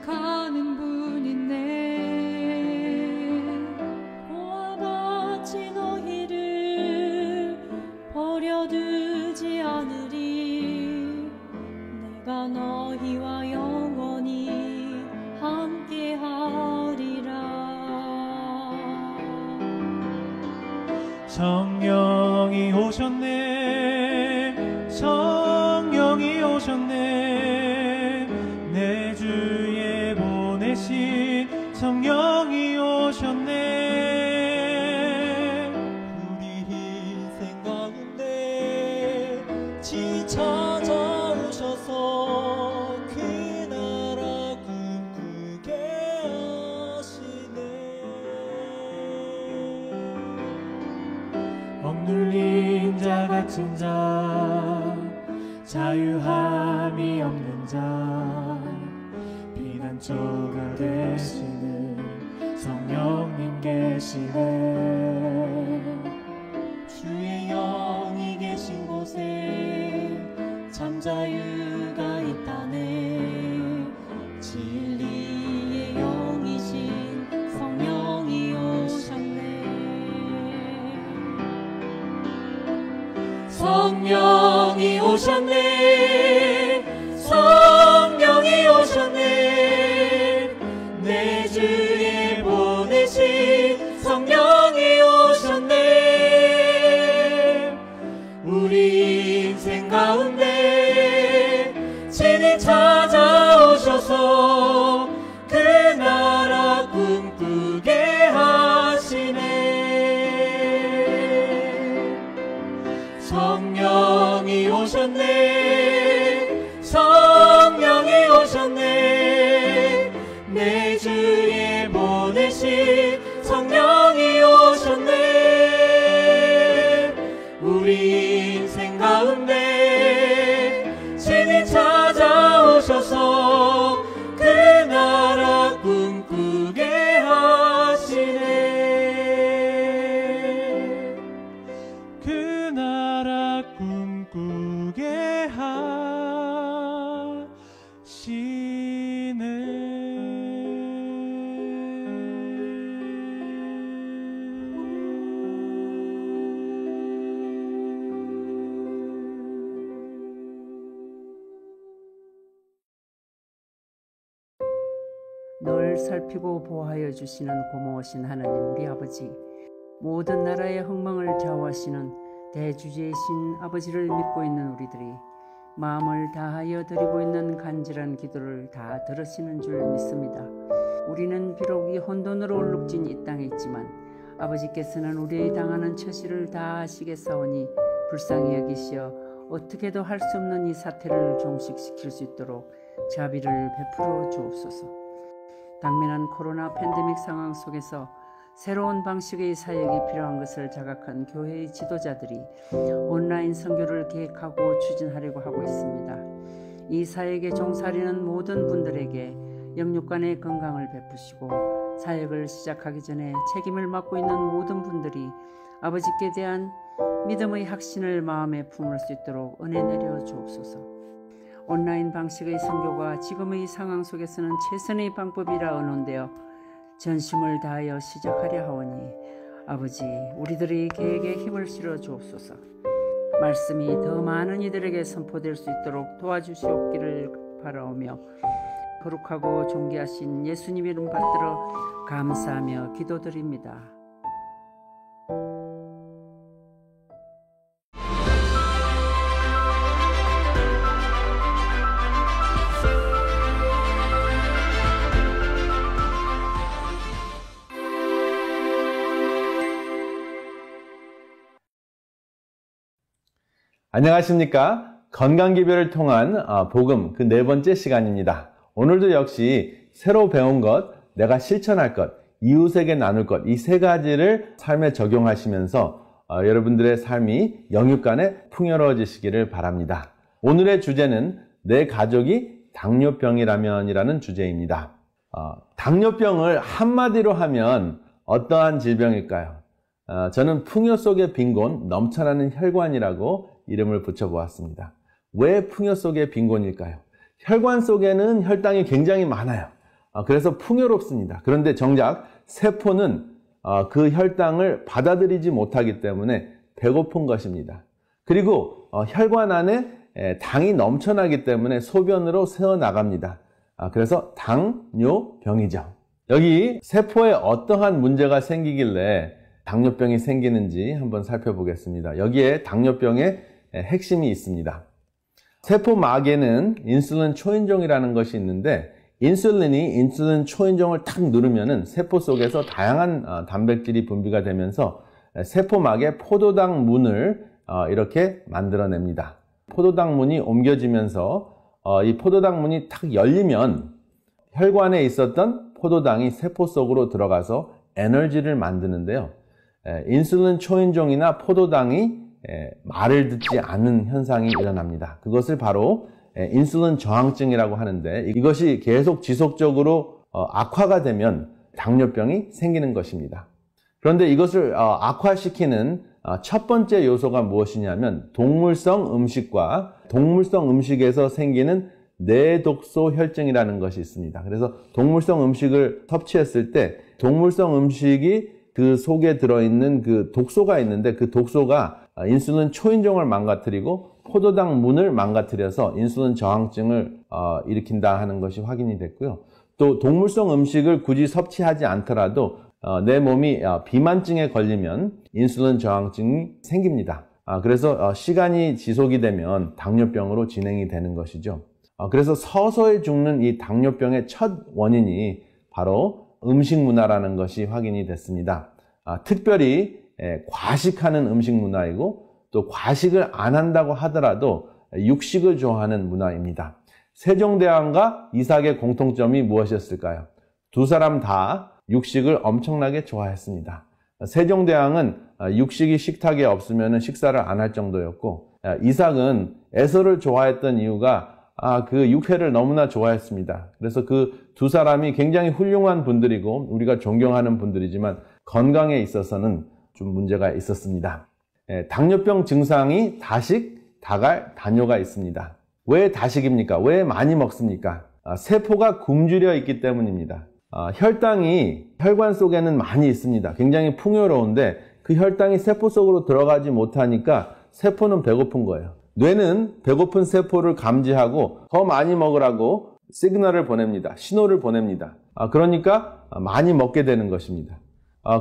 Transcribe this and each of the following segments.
생각하는 분이네. 보아 같이 너희를 버려두지 않으리. 내가 너희와 영원히 함께하리라. 성령이 오셨네. 성령이 오셨네. 내 주에 보내신 성령이 오셨네. 우리 인생 가운데 지 찾아오셔서 그 나라 꿈꾸게 하시네. 억눌린 자 같은 자, 자유함이 없는 자, 피난처가 되시는 성령님 계시네. 주의 영이 계신 곳에 참 자유가 있다네. 진리의 영이신 성령이 오셨네. 성령이 오셨네. 성령이 오셨네. 내 주에 보내신 성령이 오셨네. 우리 인생 가운데 친히 찾아오셔서 그 나라 꿈꾸게 하시네. 성령이 오셨네. 성령이 오셨네. 내 주에 보내신 성령이 오셨네. 우리 인생 가운데 친히 찾아오셔서 그 나라 꿈꾸게 하시네. 그 나라 꿈꾸게 늘 살피고 보호하여 주시는 고마우신 하나님 우리 아버지, 모든 나라의 흥망을 좌우하시는 대주제이신 아버지를 믿고 있는 우리들이 마음을 다하여 드리고 있는 간절한 기도를 다 들으시는 줄 믿습니다. 우리는 비록 이 혼돈으로 얼룩진 이 땅에 있지만 아버지께서는 우리의 당하는 처시를 다 아시겠사오니 불쌍히 여기시어 어떻게도 할 수 없는 이 사태를 종식시킬 수 있도록 자비를 베풀어 주옵소서. 당면한 코로나 팬데믹 상황 속에서 새로운 방식의 사역이 필요한 것을 자각한 교회의 지도자들이 온라인 선교를 계획하고 추진하려고 하고 있습니다. 이 사역에 종사하려는 모든 분들에게 영육간의 건강을 베푸시고 사역을 시작하기 전에 책임을 맡고 있는 모든 분들이 아버지께 대한 믿음의 확신을 마음에 품을 수 있도록 은혜 내려 주옵소서. 온라인 방식의 선교가 지금의 상황 속에서는 최선의 방법이라 언론되어 전심을 다하여 시작하려 하오니 아버지, 우리들의 계획에 힘을 실어 주옵소서. 말씀이 더 많은 이들에게 선포될 수 있도록 도와주시옵기를 바라오며 거룩하고 존귀하신 예수님 이름 받들어 감사하며 기도드립니다. 안녕하십니까? 건강기별을 통한 복음 그 네 번째 시간입니다. 오늘도 역시 새로 배운 것, 내가 실천할 것, 이웃에게 나눌 것, 이 세 가지를 삶에 적용하시면서 여러분들의 삶이 영육간에 풍요로워지시기를 바랍니다. 오늘의 주제는 내 가족이 당뇨병이라면이라는 주제입니다. 당뇨병을 한마디로 하면 어떠한 질병일까요? 저는 풍요 속의 빈곤, 넘쳐나는 혈관이라고 이름을 붙여보았습니다. 왜 풍요 속의 빈곤일까요? 혈관 속에는 혈당이 굉장히 많아요. 그래서 풍요롭습니다. 그런데 정작 세포는 그 혈당을 받아들이지 못하기 때문에 배고픈 것입니다. 그리고 혈관 안에 당이 넘쳐나기 때문에 소변으로 새어나갑니다. 그래서 당뇨병이죠. 여기 세포에 어떠한 문제가 생기길래 당뇨병이 생기는지 한번 살펴보겠습니다. 여기에 당뇨병의 핵심이 있습니다. 세포막에는 인슐린 초인종이라는 것이 있는데 인슐린이 인슐린 초인종을 탁 누르면은 세포 속에서 다양한 단백질이 분비가 되면서 세포막에 포도당 문을 이렇게 만들어냅니다. 포도당 문이 옮겨지면서 이 포도당 문이 탁 열리면 혈관에 있었던 포도당이 세포 속으로 들어가서 에너지를 만드는데요. 인슐린 초인종이나 포도당이 말을 듣지 않는 현상이 일어납니다. 그것을 바로 인슐린 저항증이라고 하는데 이것이 계속 지속적으로 악화가 되면 당뇨병이 생기는 것입니다. 그런데 이것을 악화시키는 첫 번째 요소가 무엇이냐면 동물성 음식과 동물성 음식에서 생기는 내독소 혈증이라는 것이 있습니다. 그래서 동물성 음식을 섭취했을 때 동물성 음식이 그 속에 들어있는 그 독소가 있는데 그 독소가 인슐린 초인종을 망가뜨리고 포도당 문을 망가뜨려서 인슐린 저항증을 일으킨다 하는 것이 확인이 됐고요. 또 동물성 음식을 굳이 섭취하지 않더라도 내 몸이 비만증에 걸리면 인슐린 저항증이 생깁니다. 그래서 시간이 지속이 되면 당뇨병으로 진행이 되는 것이죠. 그래서 서서히 죽는 이 당뇨병의 첫 원인이 바로 음식 문화라는 것이 확인이 됐습니다. 특별히 과식하는 음식 문화이고 또 과식을 안 한다고 하더라도 육식을 좋아하는 문화입니다. 세종대왕과 이삭의 공통점이 무엇이었을까요? 두 사람 다 육식을 엄청나게 좋아했습니다. 세종대왕은 육식이 식탁에 없으면 식사를 안 할 정도였고 이삭은 에서를 좋아했던 이유가 그 육회를 너무나 좋아했습니다. 그래서 그 두 사람이 굉장히 훌륭한 분들이고 우리가 존경하는 분들이지만 건강에 있어서는 좀 문제가 있었습니다. 당뇨병 증상이 다식, 다갈, 다뇨가 있습니다. 왜 다식입니까? 왜 많이 먹습니까? 세포가 굶주려 있기 때문입니다. 혈당이 혈관 속에는 많이 있습니다. 굉장히 풍요로운데 그 혈당이 세포 속으로 들어가지 못하니까 세포는 배고픈 거예요. 뇌는 배고픈 세포를 감지하고 더 많이 먹으라고 시그널을 보냅니다. 신호를 보냅니다. 그러니까 많이 먹게 되는 것입니다.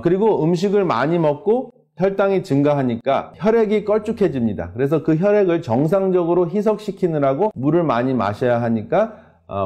그리고 음식을 많이 먹고 혈당이 증가하니까 혈액이 걸쭉해집니다. 그래서 그 혈액을 정상적으로 희석시키느라고 물을 많이 마셔야 하니까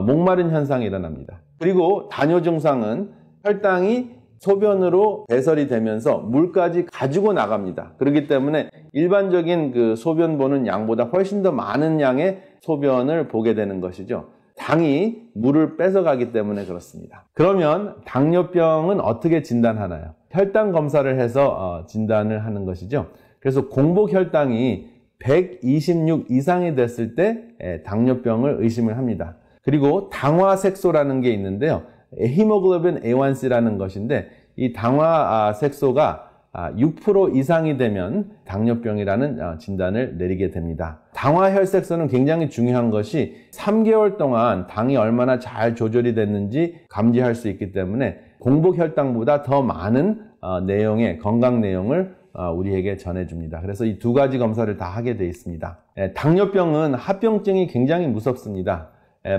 목마른 현상이 일어납니다. 그리고 다뇨 증상은 혈당이 소변으로 배설이 되면서 물까지 가지고 나갑니다. 그렇기 때문에 일반적인 그 소변 보는 양보다 훨씬 더 많은 양의 소변을 보게 되는 것이죠. 당이 물을 뺏어가기 때문에 그렇습니다. 그러면 당뇨병은 어떻게 진단하나요? 혈당 검사를 해서 진단을 하는 것이죠. 그래서 공복 혈당이 126 이상이 됐을 때 당뇨병을 의심을 합니다. 그리고 당화색소라는 게 있는데요. 히모글로빈 A1C라는 것인데 이 당화색소가 6% 이상이 되면 당뇨병이라는 진단을 내리게 됩니다. 당화혈색소는 굉장히 중요한 것이 3개월 동안 당이 얼마나 잘 조절이 됐는지 감지할 수 있기 때문에 공복혈당보다 더 많은 내용의 건강 내용을 우리에게 전해줍니다. 그래서 이 두 가지 검사를 다 하게 되어 있습니다. 당뇨병은 합병증이 굉장히 무섭습니다.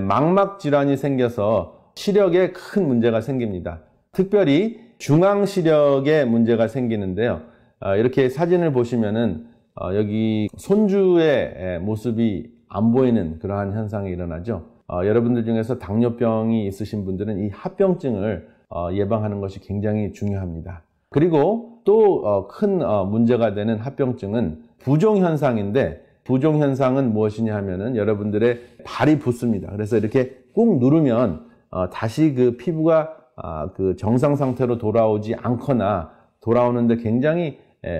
망막 질환이 생겨서 시력에 큰 문제가 생깁니다. 특별히 중앙시력에 문제가 생기는데요. 이렇게 사진을 보시면은 여기 손주의 모습이 안 보이는 그러한 현상이 일어나죠. 여러분들 중에서 당뇨병이 있으신 분들은 이 합병증을 예방하는 것이 굉장히 중요합니다. 그리고 또 큰 문제가 되는 합병증은 부종현상인데 부종현상은 무엇이냐 하면은 여러분들의 발이 붓습니다. 그래서 이렇게 꾹 누르면 다시 그 피부가 그 정상 상태로 돌아오지 않거나 돌아오는데 굉장히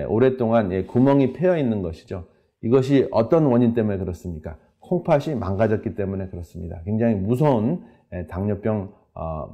오랫동안 구멍이 패여 있는 것이죠. 이것이 어떤 원인 때문에 그렇습니까? 콩팥이 망가졌기 때문에 그렇습니다. 굉장히 무서운 당뇨병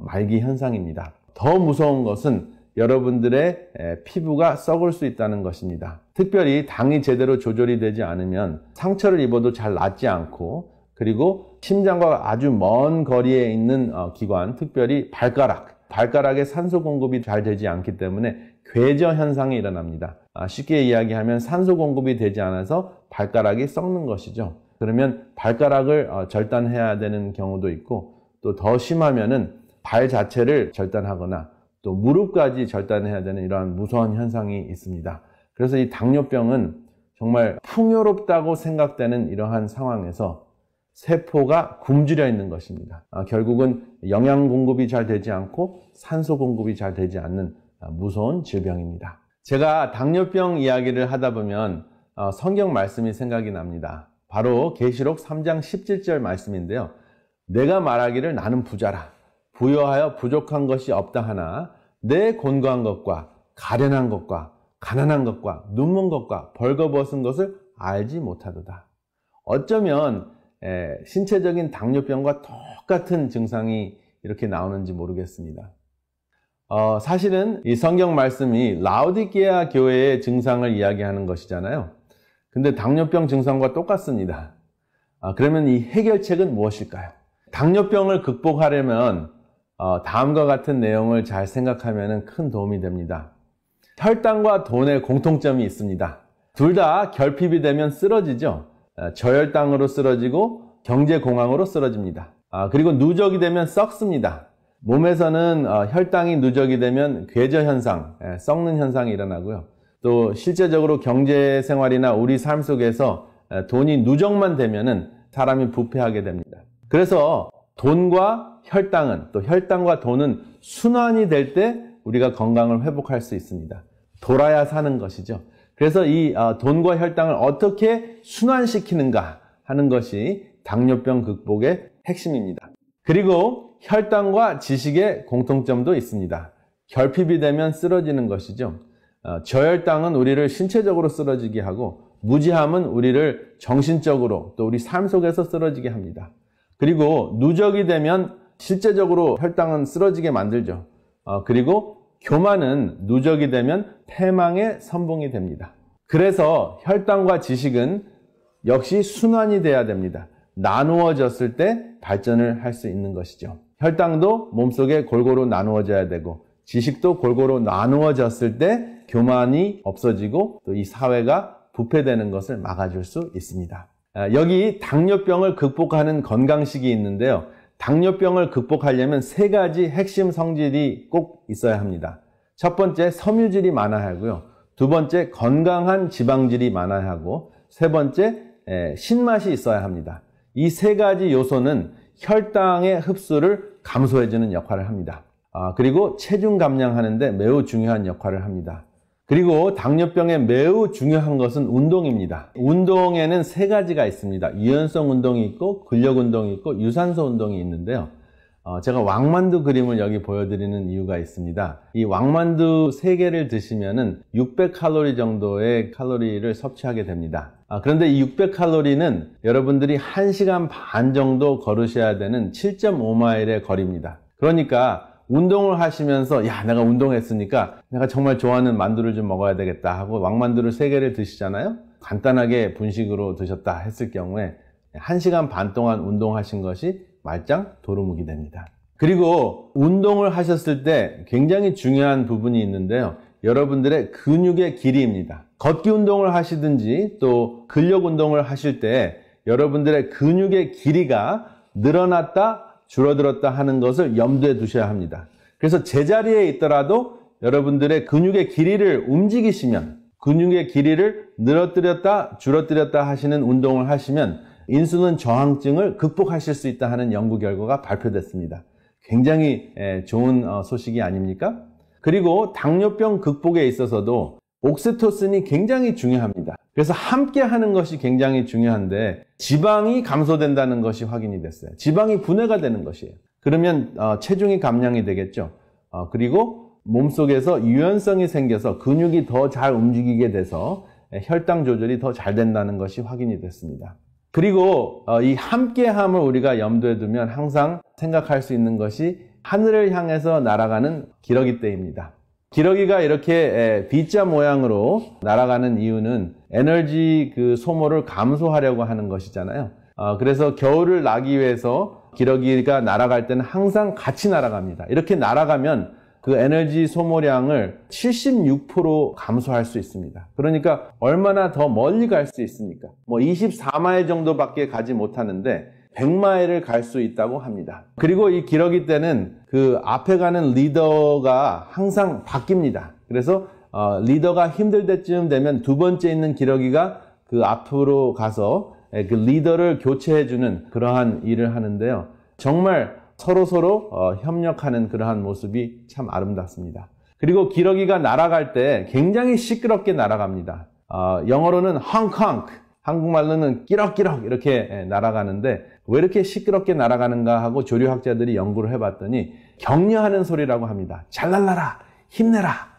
말기 현상입니다. 더 무서운 것은 여러분들의 피부가 썩을 수 있다는 것입니다. 특별히 당이 제대로 조절이 되지 않으면 상처를 입어도 잘 낫지 않고 그리고 심장과 아주 먼 거리에 있는 기관, 특별히 발가락에 산소 공급이 잘 되지 않기 때문에 궤저 현상이 일어납니다. 쉽게 이야기하면 산소 공급이 되지 않아서 발가락이 썩는 것이죠. 그러면 발가락을 절단해야 되는 경우도 있고, 또 더 심하면은 발 자체를 절단하거나 또 무릎까지 절단해야 되는 이러한 무서운 현상이 있습니다. 그래서 이 당뇨병은 정말 풍요롭다고 생각되는 이러한 상황에서 세포가 굶주려 있는 것입니다. 결국은 영양 공급이 잘 되지 않고 산소 공급이 잘 되지 않는 무서운 질병입니다. 제가 당뇨병 이야기를 하다 보면 성경 말씀이 생각이 납니다. 바로 계시록 3장 17절 말씀인데요. 내가 말하기를 나는 부자라. 부여하여 부족한 것이 없다 하나 내 곤고한 것과 가련한 것과 가난한 것과 눈먼 것과 벌거벗은 것을 알지 못하도다. 어쩌면 신체적인 당뇨병과 똑같은 증상이 이렇게 나오는지 모르겠습니다. 사실은 이 성경 말씀이 라오디게아 교회의 증상을 이야기하는 것이잖아요. 근데 당뇨병 증상과 똑같습니다. 그러면 이 해결책은 무엇일까요? 당뇨병을 극복하려면 다음과 같은 내용을 잘 생각하면 큰 도움이 됩니다. 혈당과 돈의 공통점이 있습니다. 둘 다 결핍이 되면 쓰러지죠. 저혈당으로 쓰러지고 경제공황으로 쓰러집니다. 그리고 누적이 되면 썩습니다. 몸에서는 혈당이 누적이 되면 궤저 현상, 썩는 현상이 일어나고요. 또 실제적으로 경제생활이나 우리 삶 속에서 돈이 누적만 되면은 사람이 부패하게 됩니다. 그래서 돈과 혈당은, 또 혈당과 돈은 순환이 될 때 우리가 건강을 회복할 수 있습니다. 돌아야 사는 것이죠. 그래서 이 돈과 혈당을 어떻게 순환시키는가 하는 것이 당뇨병 극복의 핵심입니다. 그리고 혈당과 지식의 공통점도 있습니다. 결핍이 되면 쓰러지는 것이죠. 저혈당은 우리를 신체적으로 쓰러지게 하고, 무지함은 우리를 정신적으로 또 우리 삶 속에서 쓰러지게 합니다. 그리고 누적이 되면 실제적으로 혈당은 쓰러지게 만들죠. 그리고 교만은 누적이 되면 패망의 선봉이 됩니다. 그래서 혈당과 지식은 역시 순환이 돼야 됩니다. 나누어졌을 때 발전을 할 수 있는 것이죠. 혈당도 몸속에 골고루 나누어져야 되고, 지식도 골고루 나누어졌을 때 교만이 없어지고 또 이 사회가 부패되는 것을 막아줄 수 있습니다. 여기 당뇨병을 극복하는 건강식이 있는데요. 당뇨병을 극복하려면 3가지 핵심 성질이 꼭 있어야 합니다. 첫 번째, 섬유질이 많아야 하고요. 두 번째, 건강한 지방질이 많아야 하고, 세 번째, 신맛이 있어야 합니다. 이 3가지 요소는 혈당의 흡수를 감소해주는 역할을 합니다. 그리고 체중 감량하는데 매우 중요한 역할을 합니다. 그리고 당뇨병에 매우 중요한 것은 운동입니다. 운동에는 3가지가 있습니다. 유연성 운동이 있고, 근력 운동이 있고, 유산소 운동이 있는데요. 제가 왕만두 그림을 여기 보여드리는 이유가 있습니다. 이 왕만두 3개를 드시면은 600칼로리 정도의 칼로리를 섭취하게 됩니다. 그런데 이 600칼로리는 여러분들이 1시간 반 정도 걸으셔야 되는 7.5마일의 거리입니다. 그러니까 운동을 하시면서 내가 운동했으니까 내가 정말 좋아하는 만두를 좀 먹어야 되겠다 하고 왕만두를 3개를 드시잖아요. 간단하게 분식으로 드셨다 했을 경우에 1시간 반 동안 운동하신 것이 말짱 도루묵이 됩니다. 그리고 운동을 하셨을 때 굉장히 중요한 부분이 있는데요. 여러분들의 근육의 길이입니다. 걷기 운동을 하시든지 또 근력 운동을 하실 때 여러분들의 근육의 길이가 늘어났다 줄어들었다 하는 것을 염두에 두셔야 합니다. 그래서 제자리에 있더라도 여러분들의 근육의 길이를 움직이시면, 근육의 길이를 늘어뜨렸다 줄어뜨렸다 하시는 운동을 하시면 인슐린 저항증을 극복하실 수 있다 하는 연구 결과가 발표됐습니다. 굉장히 좋은 소식이 아닙니까? 그리고 당뇨병 극복에 있어서도 옥시토신이 굉장히 중요합니다. 그래서 함께 하는 것이 굉장히 중요한데, 지방이 감소된다는 것이 확인이 됐어요. 지방이 분해가 되는 것이에요. 그러면 체중이 감량이 되겠죠. 그리고 몸속에서 유연성이 생겨서 근육이 더 잘 움직이게 돼서 혈당 조절이 더 잘 된다는 것이 확인이 됐습니다. 그리고 이 함께함을 우리가 염두에 두면 항상 생각할 수 있는 것이 하늘을 향해서 날아가는 기러기 떼입니다. 기러기가 이렇게 B자 모양으로 날아가는 이유는 에너지 소모를 감소하려고 하는 것이잖아요. 그래서 겨울을 나기 위해서 기러기가 날아갈 때는 항상 같이 날아갑니다. 이렇게 날아가면 그 에너지 소모량을 76% 감소할 수 있습니다. 그러니까 얼마나 더 멀리 갈 수 있습니까? 24마일 정도밖에 가지 못하는데 100마일을 갈 수 있다고 합니다. 그리고 이 기러기 때는 그 앞에 가는 리더가 항상 바뀝니다. 그래서 리더가 힘들 때쯤 되면 두 번째 있는 기러기가 그 앞으로 가서 그 리더를 교체해주는 그러한 일을 하는데요. 정말 서로 협력하는 그러한 모습이 참 아름답습니다. 그리고 기러기가 날아갈 때 굉장히 시끄럽게 날아갑니다. 영어로는 헝컹, 한국말로는 끼럭끼럭 이렇게 날아가는데 왜 이렇게 시끄럽게 날아가는가 하고 조류학자들이 연구를 해봤더니 격려하는 소리라고 합니다. 잘 날라라, 힘내라.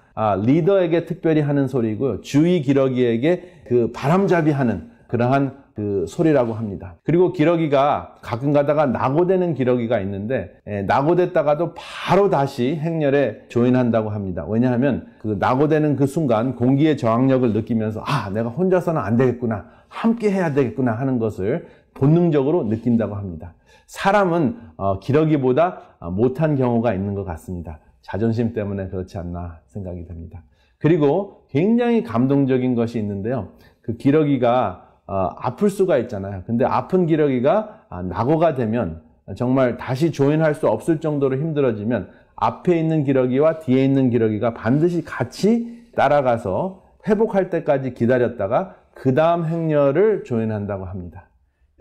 리더에게 특별히 하는 소리고요. 주위 기러기에게 그 바람잡이하는 그러한 그 소리라고 합니다. 그리고 기러기가 가끔 가다가 낙오되는 기러기가 있는데 낙오됐다가도 바로 다시 행렬에 조인한다고 합니다. 왜냐하면 그 낙오되는 그 순간 공기의 저항력을 느끼면서 내가 혼자서는 안 되겠구나, 함께 해야 되겠구나 하는 것을 본능적으로 느낀다고 합니다. 사람은 기러기보다 못한 경우가 있는 것 같습니다. 자존심 때문에 그렇지 않나 생각이 됩니다. 그리고 굉장히 감동적인 것이 있는데요. 그 기러기가 아플 수가 있잖아요. 근데 아픈 기러기가 낙오가 되면 정말 다시 조인할 수 없을 정도로 힘들어지면 앞에 있는 기러기와 뒤에 있는 기러기가 반드시 같이 따라가서 회복할 때까지 기다렸다가 그 다음 행렬을 조인한다고 합니다.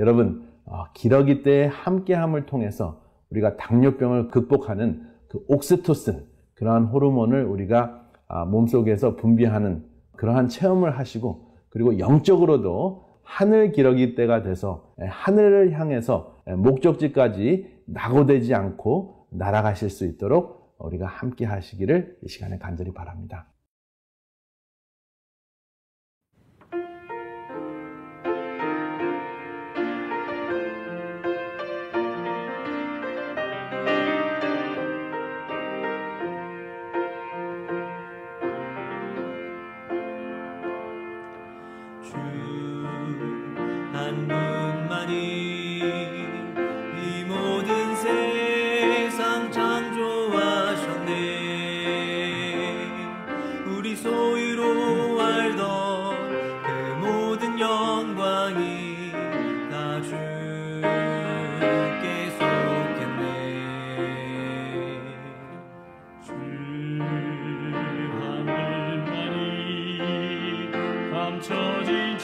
여러분, 기러기 때의 함께함을 통해서 우리가 당뇨병을 극복하는 그 옥시토신, 그러한 호르몬을 우리가 몸속에서 분비하는 그러한 체험을 하시고, 그리고 영적으로도 하늘 기러기 때가 돼서 하늘을 향해서 목적지까지 낙오되지 않고 날아가실 수 있도록 우리가 함께 하시기를 이 시간에 간절히 바랍니다. 한 분만이 이 모든 세상 창조하셨네. 우리 소유로 알던 그 모든 영광이 다 주께 속했네. 주 하늘만이 감춰진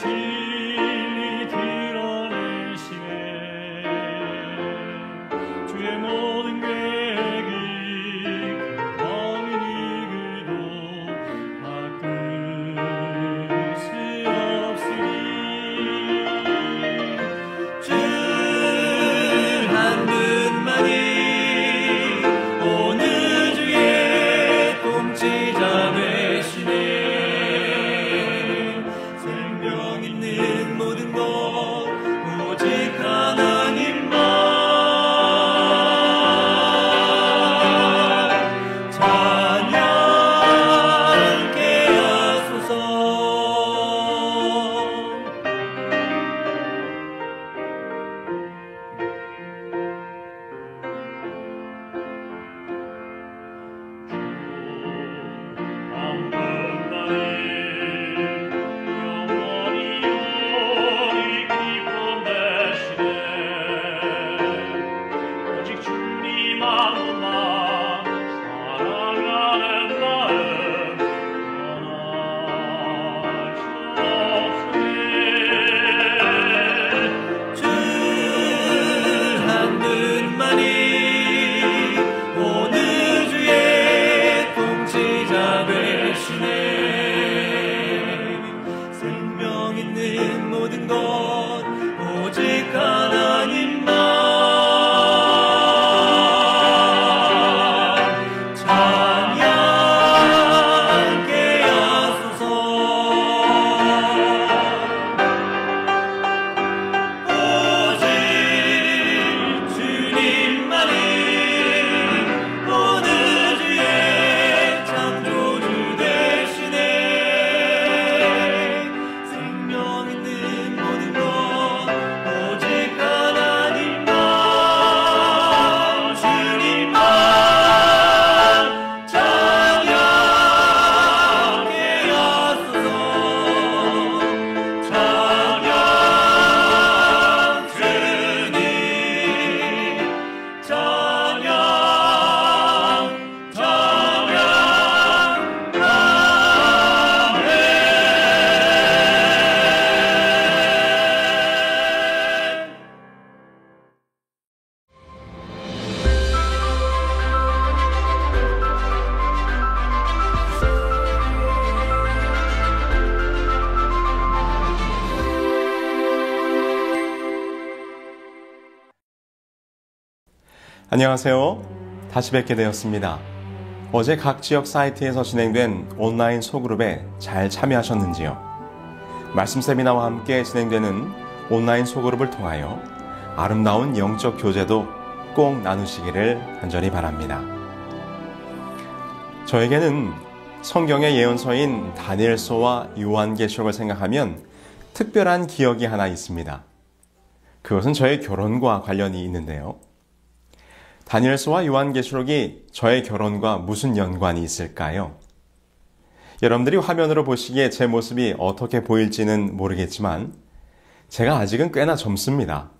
안녕하세요. 다시 뵙게 되었습니다. 어제 각 지역 사이트에서 진행된 온라인 소그룹에 잘 참여하셨는지요? 말씀 세미나와 함께 진행되는 온라인 소그룹을 통하여 아름다운 영적 교제도 꼭 나누시기를 간절히 바랍니다. 저에게는 성경의 예언서인 다니엘서와 요한계시록을 생각하면 특별한 기억이 하나 있습니다. 그것은 저의 결혼과 관련이 있는데요. 다니엘서와 요한계시록이 저의 결혼과 무슨 연관이 있을까요? 여러분들이 화면으로 보시기에 제 모습이 어떻게 보일지는 모르겠지만 제가 아직은 꽤나 젊습니다.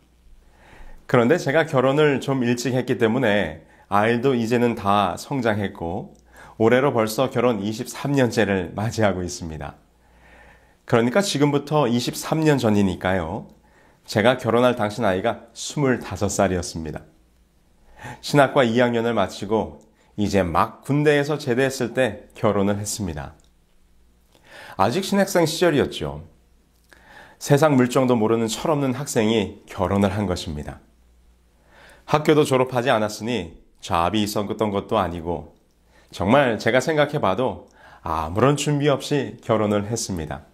그런데 제가 결혼을 좀 일찍 했기 때문에 아이도 이제는 다 성장했고 올해로 벌써 결혼 23년째를 맞이하고 있습니다. 그러니까 지금부터 23년 전이니까요. 제가 결혼할 당시 나이가 25살이었습니다. 신학과 2학년을 마치고 이제 막 군대에서 제대했을 때 결혼을 했습니다. 아직 신학생 시절이었죠. 세상 물정도 모르는 철없는 학생이 결혼을 한 것입니다. 학교도 졸업하지 않았으니 잡이 있었던 것도 아니고 정말 제가 생각해봐도 아무런 준비 없이 결혼을 했습니다.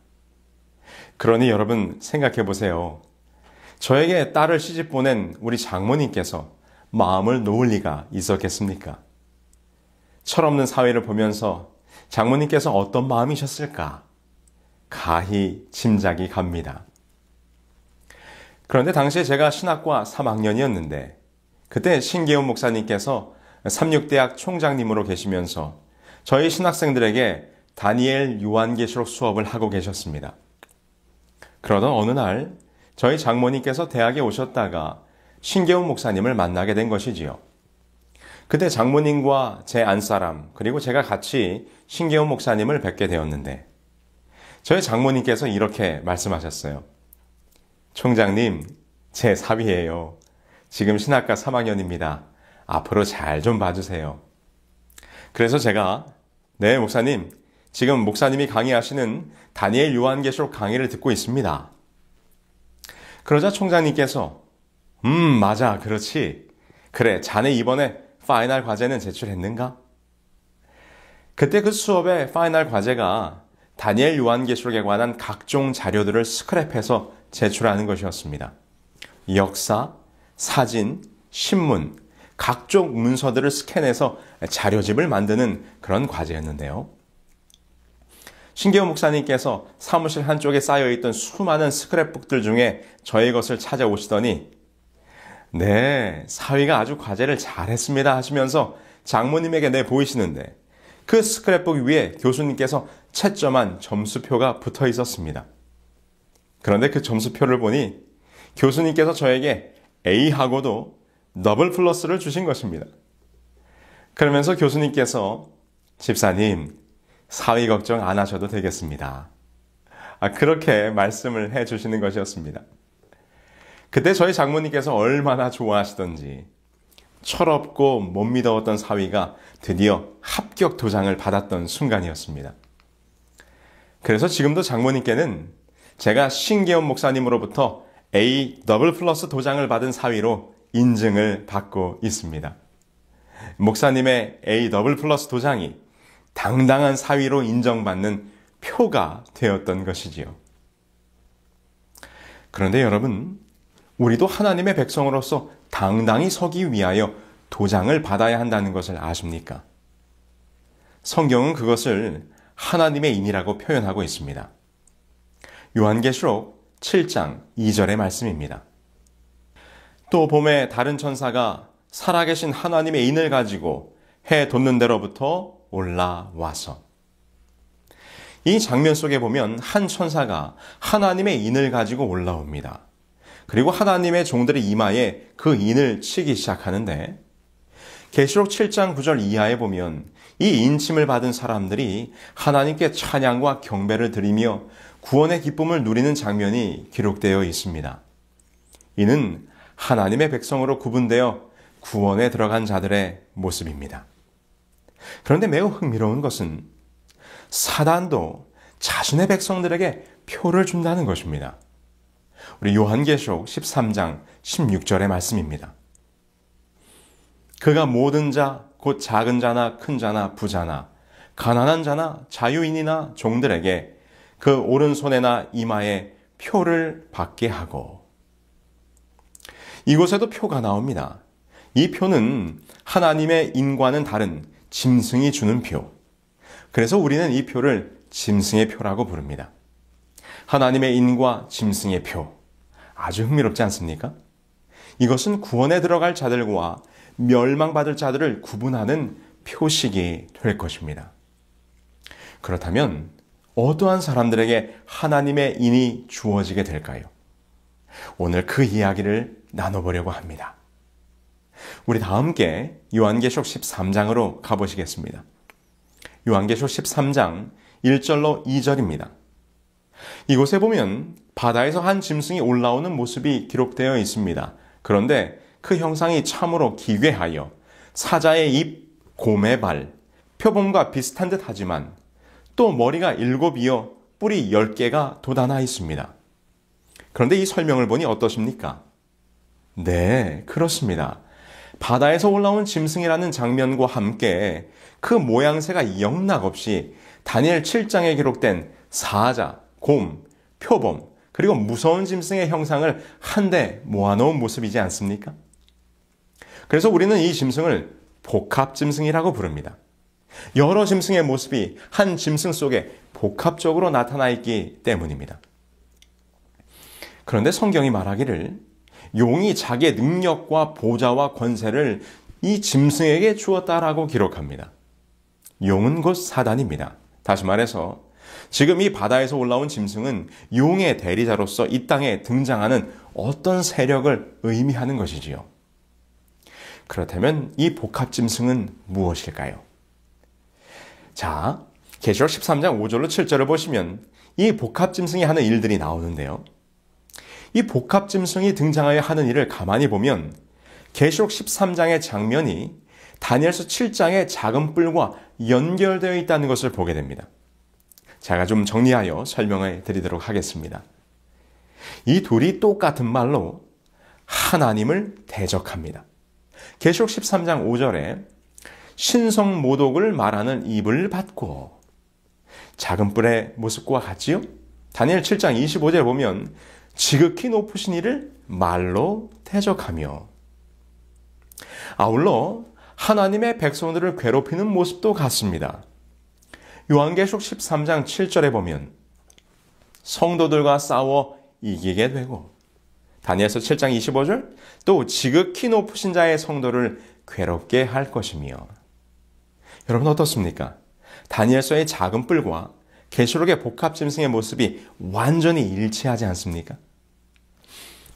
그러니 여러분 생각해보세요. 저에게 딸을 시집 보낸 우리 장모님께서 마음을 놓을 리가 있었겠습니까? 철없는 사회를 보면서 장모님께서 어떤 마음이셨을까? 가히 짐작이 갑니다. 그런데 당시에 제가 신학과 3학년이었는데 그때 신계훈 목사님께서 삼육대학 총장님으로 계시면서 저희 신학생들에게 다니엘 요한계시록 수업을 하고 계셨습니다. 그러던 어느 날 저희 장모님께서 대학에 오셨다가 신계훈 목사님을 만나게 된 것이지요. 그때 장모님과 제 안사람 그리고 제가 같이 신계훈 목사님을 뵙게 되었는데 저희 장모님께서 이렇게 말씀하셨어요. 총장님, 제 사위예요. 지금 신학과 3학년입니다. 앞으로 잘 좀 봐주세요. 그래서 제가 네 목사님, 지금 목사님이 강의하시는 다니엘 요한계시록 강의를 듣고 있습니다. 그러자 총장님께서 맞아, 그렇지. 그래, 자네 이번에 파이널 과제는 제출했는가? 그때 그 수업의 파이널 과제가 다니엘 요한계시록에 관한 각종 자료들을 스크랩해서 제출하는 것이었습니다. 역사, 사진, 신문, 각종 문서들을 스캔해서 자료집을 만드는 그런 과제였는데요. 신계훈 목사님께서 사무실 한쪽에 쌓여있던 수많은 스크랩북들 중에 저의 것을 찾아오시더니 네, 사위가 아주 과제를 잘했습니다 하시면서 장모님에게 내보이시는데 그 스크랩북 위에 교수님께서 채점한 점수표가 붙어 있었습니다. 그런데 그 점수표를 보니 교수님께서 저에게 A하고도 더블 플러스를 주신 것입니다. 그러면서 교수님께서 집사님, 사위 걱정 안 하셔도 되겠습니다. 그렇게 말씀을 해주시는 것이었습니다. 그때 저희 장모님께서 얼마나 좋아하시던지 철없고 못 믿어왔던 사위가 드디어 합격 도장을 받았던 순간이었습니다. 그래서 지금도 장모님께는 제가 신계훈 목사님으로부터 A 더블 플러스 도장을 받은 사위로 인증을 받고 있습니다. 목사님의 A 더블 플러스 도장이 당당한 사위로 인정받는 표가 되었던 것이지요. 그런데 여러분, 우리도 하나님의 백성으로서 당당히 서기 위하여 도장을 받아야 한다는 것을 아십니까? 성경은 그것을 하나님의 인이라고 표현하고 있습니다. 요한계시록 7장 2절의 말씀입니다. 또 봄에 다른 천사가 살아계신 하나님의 인을 가지고 해 돋는 데로부터 올라와서 이 장면 속에 보면 한 천사가 하나님의 인을 가지고 올라옵니다. 그리고 하나님의 종들의 이마에 그 인을 치기 시작하는데 계시록 7장 9절 이하에 보면 이 인침을 받은 사람들이 하나님께 찬양과 경배를 드리며 구원의 기쁨을 누리는 장면이 기록되어 있습니다. 이는 하나님의 백성으로 구분되어 구원에 들어간 자들의 모습입니다. 그런데 매우 흥미로운 것은 사단도 자신의 백성들에게 표를 준다는 것입니다. 우리 요한계시록 13장 16절의 말씀입니다. 그가 모든 자, 곧 작은 자나 큰 자나 부자나 가난한 자나 자유인이나 종들에게 그 오른손에나 이마에 표를 받게 하고. 이곳에도 표가 나옵니다. 이 표는 하나님의 인과는 다른 짐승이 주는 표. 그래서 우리는 이 표를 짐승의 표라고 부릅니다. 하나님의 인과 짐승의 표. 아주 흥미롭지 않습니까? 이것은 구원에 들어갈 자들과 멸망받을 자들을 구분하는 표식이 될 것입니다. 그렇다면 어떠한 사람들에게 하나님의 인이 주어지게 될까요? 오늘 그 이야기를 나눠보려고 합니다. 우리 다 함께 요한계시록 13장으로 가보시겠습니다. 요한계시록 13장 1절로 2절입니다. 이곳에 보면 바다에서 한 짐승이 올라오는 모습이 기록되어 있습니다. 그런데 그 형상이 참으로 기괴하여 사자의 입, 곰의 발, 표범과 비슷한 듯 하지만 또 머리가 7이어 뿔이 10개가 돋아나 있습니다. 그런데 이 설명을 보니 어떠십니까? 네, 그렇습니다. 바다에서 올라온 짐승이라는 장면과 함께 그 모양새가 영락없이 다니엘 7장에 기록된 사자, 곰, 표범, 그리고 무서운 짐승의 형상을 한데 모아놓은 모습이지 않습니까? 그래서 우리는 이 짐승을 복합짐승이라고 부릅니다. 여러 짐승의 모습이 한 짐승 속에 복합적으로 나타나 있기 때문입니다. 그런데 성경이 말하기를 용이 자기의 능력과 보좌와 권세를 이 짐승에게 주었다라고 기록합니다. 용은 곧 사단입니다. 다시 말해서 지금 이 바다에서 올라온 짐승은 용의 대리자로서 이 땅에 등장하는 어떤 세력을 의미하는 것이지요. 그렇다면 이 복합짐승은 무엇일까요? 자, 계시록 13장 5절로 7절을 보시면 이 복합짐승이 하는 일들이 나오는데요. 이 복합짐승이 등장하여 하는 일을 가만히 보면 계시록 13장의 장면이 다니엘서 7장의 작은 뿔과 연결되어 있다는 것을 보게 됩니다. 제가 좀 정리하여 설명해 드리도록 하겠습니다. 이 둘이 똑같은 말로 하나님을 대적합니다. 계시록 13장 5절에 신성 모독을 말하는 입을 받고, 작은 뿔의 모습과 같지요? 다니엘 7장 25절에 보면 지극히 높으신 이를 말로 대적하며, 아울러 하나님의 백성들을 괴롭히는 모습도 같습니다. 요한계시록 13장 7절에 보면 성도들과 싸워 이기게 되고, 다니엘서 7장 25절 또 지극히 높으신 자의 성도를 괴롭게 할 것이며. 여러분 어떻습니까? 다니엘서의 작은 뿔과 계시록의 복합짐승의 모습이 완전히 일치하지 않습니까?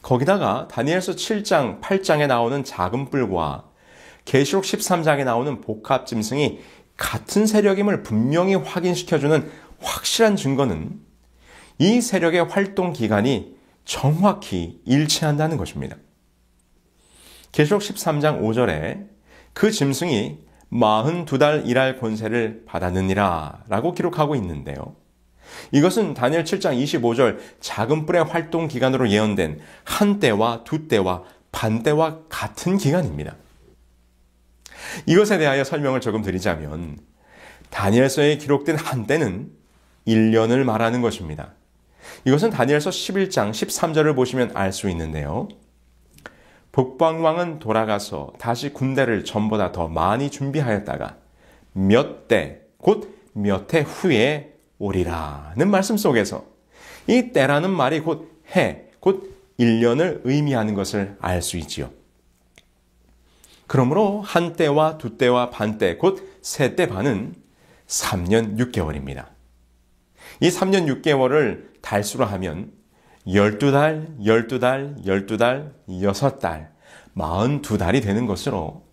거기다가 다니엘서 7장, 8장에 나오는 작은 뿔과 계시록 13장에 나오는 복합짐승이 같은 세력임을 분명히 확인시켜주는 확실한 증거는 이 세력의 활동 기간이 정확히 일치한다는 것입니다. 계시록 13장 5절에 그 짐승이 42달 일할 권세를 받았느니라 라고 기록하고 있는데요. 이것은 다니엘 7장 25절 작은 뿔의 활동 기간으로 예언된 한 때와 두 때와 반 때와 같은 기간입니다. 이것에 대하여 설명을 조금 드리자면, 다니엘서에 기록된 한 때는 1년을 말하는 것입니다. 이것은 다니엘서 11장 13절을 보시면 알 수 있는데요. 북방왕은 돌아가서 다시 군대를 전보다 더 많이 준비하였다가 몇 때, 곧 몇 해 후에 오리라는 말씀 속에서 이 때라는 말이 곧 해, 곧 1년을 의미하는 것을 알 수 있지요. 그러므로 한 때와 두 때와 반 때, 곧 세 때 반은 3년 6개월입니다. 이 3년 6개월을 달수로 하면 12달, 12달, 12달, 6달, 42달이 되는 것으로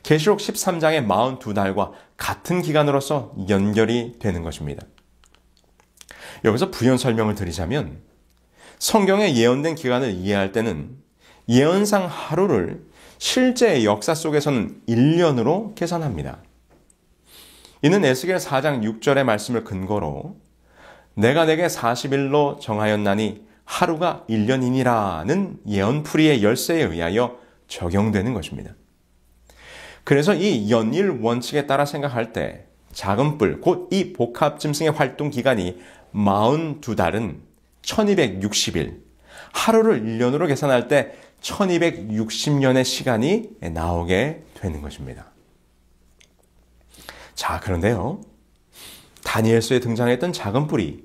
계시록 13장의 42달과 같은 기간으로서 연결이 되는 것입니다. 여기서 부연 설명을 드리자면, 성경에 예언된 기간을 이해할 때는 예언상 하루를 실제 역사 속에서는 1년으로 계산합니다. 이는 에스겔 4장 6절의 말씀을 근거로 내가 내게 40일로 정하였나니 하루가 1년이니라는 예언풀이의 열쇠에 의하여 적용되는 것입니다. 그래서 이 연일 원칙에 따라 생각할 때 작은 뿔, 곧 이 복합짐승의 활동 기간이 42달은 1260일, 하루를 1년으로 계산할 때 1260년의 시간이 나오게 되는 것입니다. 자, 그런데요. 다니엘서에 등장했던 작은 뿔이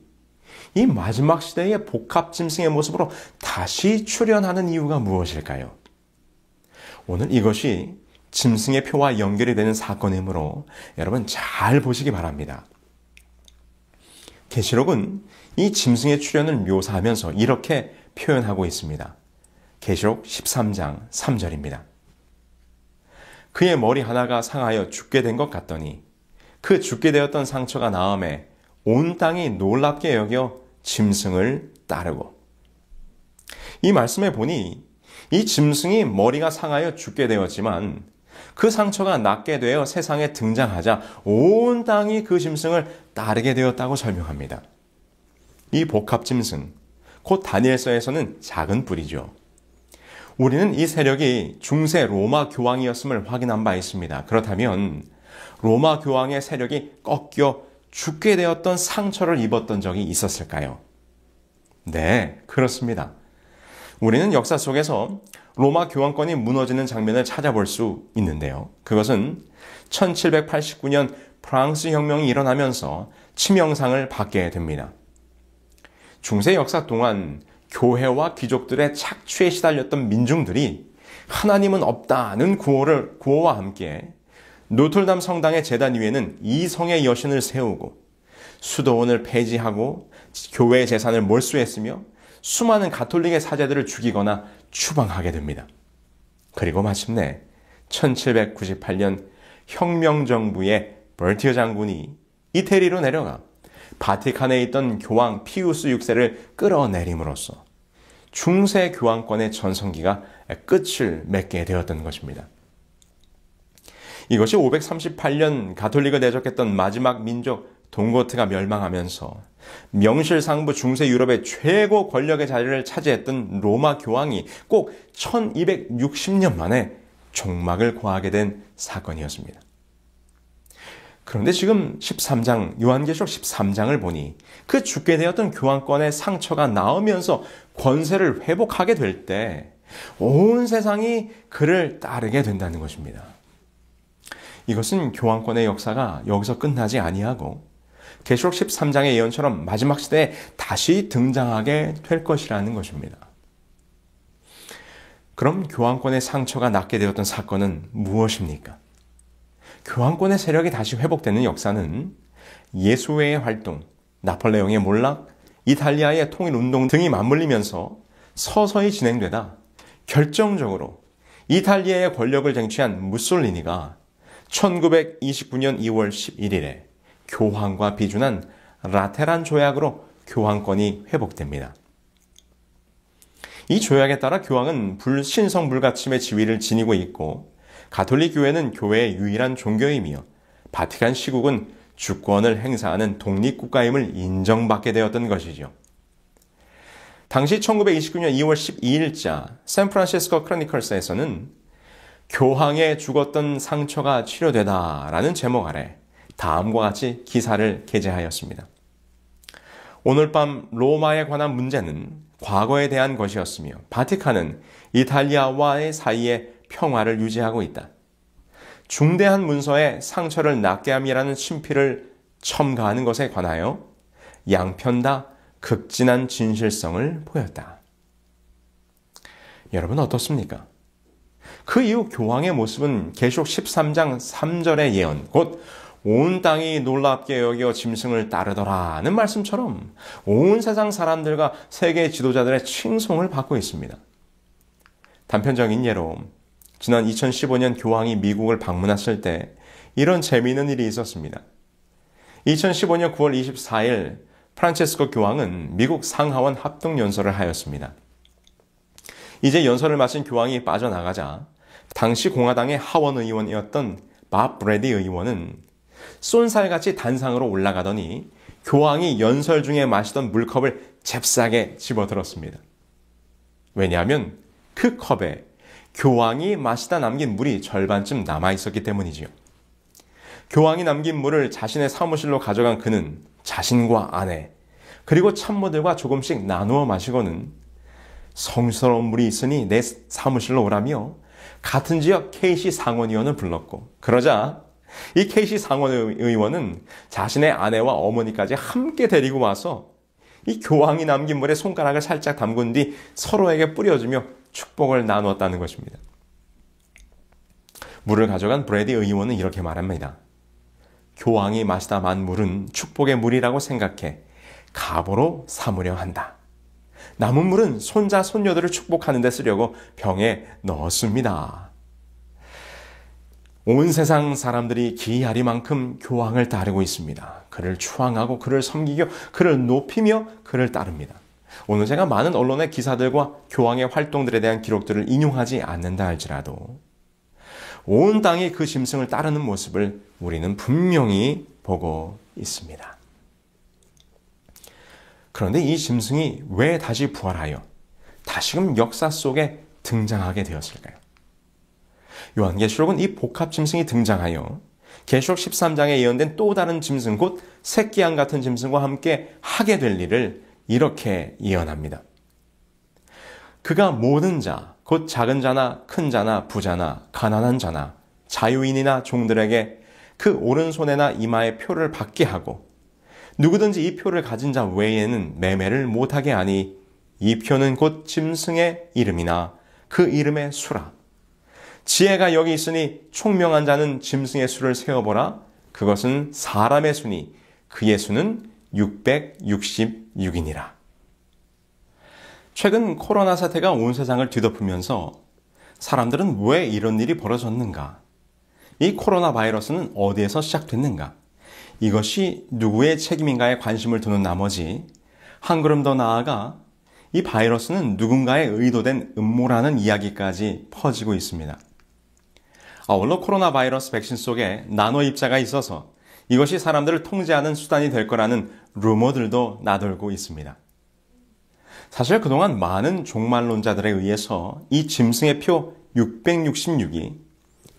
이 마지막 시대의 복합짐승의 모습으로 다시 출현하는 이유가 무엇일까요? 오늘 이것이 짐승의 표와 연결이 되는 사건이므로 여러분 잘 보시기 바랍니다. 계시록은 이 짐승의 출현을 묘사하면서 이렇게 표현하고 있습니다. 계시록 13장 3절입니다. 그의 머리 하나가 상하여 죽게 된 것 같더니 그 죽게 되었던 상처가 나음에 온 땅이 놀랍게 여겨 짐승을 따르고. 이 말씀에 보니 이 짐승이 머리가 상하여 죽게 되었지만 그 상처가 낫게 되어 세상에 등장하자 온 땅이 그 짐승을 따르게 되었다고 설명합니다. 이 복합짐승, 곧 다니엘서에서는 작은 뿔이죠. 우리는 이 세력이 중세 로마 교황이었음을 확인한 바 있습니다. 그렇다면 로마 교황의 세력이 꺾여 죽게 되었던 상처를 입었던 적이 있었을까요? 네, 그렇습니다. 우리는 역사 속에서 로마 교황권이 무너지는 장면을 찾아볼 수 있는데요. 그것은 1789년 프랑스 혁명이 일어나면서 치명상을 받게 됩니다. 중세 역사 동안 교회와 귀족들의 착취에 시달렸던 민중들이 하나님은 없다는 구호와 함께 노틀담 성당의 제단 위에는 이성의 여신을 세우고 수도원을 폐지하고 교회의 재산을 몰수했으며 수많은 가톨릭의 사제들을 죽이거나 추방하게 됩니다. 그리고 마침내 1798년 혁명정부의 버티어 장군이 이태리로 내려가 바티칸에 있던 교황 피우스 6세를 끌어내림으로써 중세 교황권의 전성기가 끝을 맺게 되었던 것입니다. 이것이 538년 가톨릭을 대적했던 마지막 민족 동고트가 멸망하면서 명실상부 중세 유럽의 최고 권력의 자리를 차지했던 로마 교황이 꼭 1260년 만에 종막을 고하게 된 사건이었습니다. 그런데 지금 13장, 요한계시록 13장을 보니 그 죽게 되었던 교황권의 상처가 나으면서 권세를 회복하게 될 때 온 세상이 그를 따르게 된다는 것입니다. 이것은 교황권의 역사가 여기서 끝나지 아니하고 계시록 13장의 예언처럼 마지막 시대에 다시 등장하게 될 것이라는 것입니다. 그럼 교황권의 상처가 낫게 되었던 사건은 무엇입니까? 교황권의 세력이 다시 회복되는 역사는 예수회의 활동, 나폴레옹의 몰락, 이탈리아의 통일운동 등이 맞물리면서 서서히 진행되다 결정적으로 이탈리아의 권력을 쟁취한 무솔리니가 1929년 2월 11일에 교황과 비준한 라테란 조약으로 교황권이 회복됩니다. 이 조약에 따라 교황은 불신성 불가침의 지위를 지니고 있고 가톨릭 교회는 교회의 유일한 종교이며 바티칸 시국은 주권을 행사하는 독립국가임을 인정받게 되었던 것이죠. 당시 1929년 2월 12일자 샌프란시스코 크로니컬스에서는 교황의 죽었던 상처가 치료되다라는 제목 아래 다음과 같이 기사를 게재하였습니다. 오늘 밤 로마에 관한 문제는 과거에 대한 것이었으며 바티칸은 이탈리아와의 사이에 평화를 유지하고 있다. 중대한 문서에 상처를 낫게 함이라는 친필을 첨가하는 것에 관하여 양편 다 극진한 진실성을 보였다. 여러분 어떻습니까? 그 이후 교황의 모습은 계시록 13장 3절의 예언, 곧 온 땅이 놀랍게 여겨 짐승을 따르더라는 말씀처럼 온 세상 사람들과 세계 지도자들의 칭송을 받고 있습니다. 단편적인 예로 지난 2015년 교황이 미국을 방문했을 때 이런 재미있는 일이 있었습니다. 2015년 9월 24일 프란체스코 교황은 미국 상하원 합동연설을 하였습니다. 이제 연설을 마친 교황이 빠져나가자 당시 공화당의 하원 의원이었던 밥 브래디 의원은 쏜살같이 단상으로 올라가더니 교황이 연설 중에 마시던 물컵을 잽싸게 집어들었습니다. 왜냐하면 그 컵에 교황이 마시다 남긴 물이 절반쯤 남아 있었기 때문이지요. 교황이 남긴 물을 자신의 사무실로 가져간 그는 자신과 아내 그리고 참모들과 조금씩 나누어 마시고는 성스러운 물이 있으니 내 사무실로 오라며 같은 지역 케이시 상원의원을 불렀고, 그러자 이 케이시 상원의원은 자신의 아내와 어머니까지 함께 데리고 와서 이 교황이 남긴 물에 손가락을 살짝 담근 뒤 서로에게 뿌려주며 축복을 나누었다는 것입니다. 물을 가져간 브래디 의원은 이렇게 말합니다. 교황이 마시다 만 물은 축복의 물이라고 생각해 갑오로 삼으려 한다. 남은 물은 손자, 손녀들을 축복하는 데 쓰려고 병에 넣었습니다. 온 세상 사람들이 기이하리만큼 교황을 따르고 있습니다. 그를 추앙하고 그를 섬기며 그를 높이며 그를 따릅니다. 오늘 제가 많은 언론의 기사들과 교황의 활동들에 대한 기록들을 인용하지 않는다 할지라도 온 땅이 그 짐승을 따르는 모습을 우리는 분명히 보고 있습니다. 그런데 이 짐승이 왜 다시 부활하여 다시금 역사 속에 등장하게 되었을까요? 요한계시록은 이 복합 짐승이 등장하여 계시록 13장에 예언된 또 다른 짐승, 곧 새끼양 같은 짐승과 함께 하게 될 일을 이렇게 예언합니다. 그가 모든 자, 곧 작은 자나 큰 자나 부자나 가난한 자나 자유인이나 종들에게 그 오른손에나 이마에 표를 받게 하고 누구든지 이 표를 가진 자 외에는 매매를 못하게 하니 이 표는 곧 짐승의 이름이나 그 이름의 수라. 지혜가 여기 있으니 총명한 자는 짐승의 수를 세어보라. 그것은 사람의 수니 그의 수는 666이니라. 최근 코로나 사태가 온 세상을 뒤덮으면서 사람들은 왜 이런 일이 벌어졌는가? 이 코로나 바이러스는 어디에서 시작됐는가? 이것이 누구의 책임인가에 관심을 두는 나머지 한 걸음 더 나아가 이 바이러스는 누군가의 의도된 음모라는 이야기까지 퍼지고 있습니다. 아울러 코로나 바이러스 백신 속에 나노 입자가 있어서 이것이 사람들을 통제하는 수단이 될 거라는 루머들도 나돌고 있습니다. 사실 그동안 많은 종말론자들에 의해서 이 짐승의 표 666이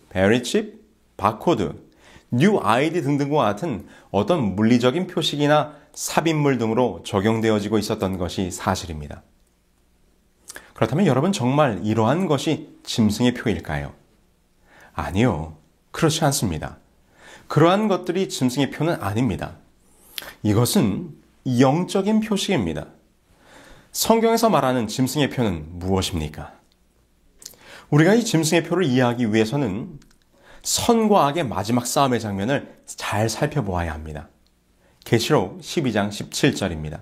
베리칩, 바코드, 뉴 아이디 등등과 같은 어떤 물리적인 표식이나 삽입물 등으로 적용되어지고 있었던 것이 사실입니다. 그렇다면 여러분 정말 이러한 것이 짐승의 표일까요? 아니요. 그렇지 않습니다. 그러한 것들이 짐승의 표는 아닙니다. 이것은 영적인 표식입니다. 성경에서 말하는 짐승의 표는 무엇입니까? 우리가 이 짐승의 표를 이해하기 위해서는 선과 악의 마지막 싸움의 장면을 잘 살펴보아야 합니다. 계시록 12장 17절입니다.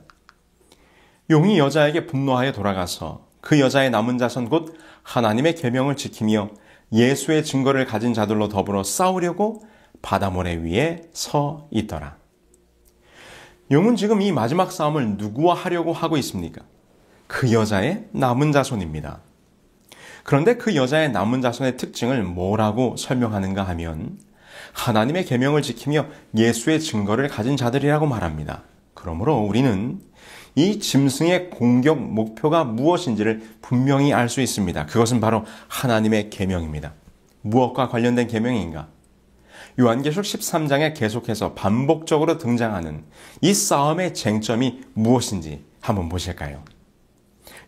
용이 여자에게 분노하여 돌아가서 그 여자의 남은 자손 곧 하나님의 계명을 지키며 예수의 증거를 가진 자들로 더불어 싸우려고 바다 모래 위에 서 있더라. 용은 지금 이 마지막 싸움을 누구와 하려고 하고 있습니까? 그 여자의 남은 자손입니다. 그런데 그 여자의 남은 자손의 특징을 뭐라고 설명하는가 하면 하나님의 계명을 지키며 예수의 증거를 가진 자들이라고 말합니다. 그러므로 우리는 이 짐승의 공격 목표가 무엇인지를 분명히 알 수 있습니다. 그것은 바로 하나님의 계명입니다. 무엇과 관련된 계명인가? 요한계시록 13장에 계속해서 반복적으로 등장하는 이 싸움의 쟁점이 무엇인지 한번 보실까요?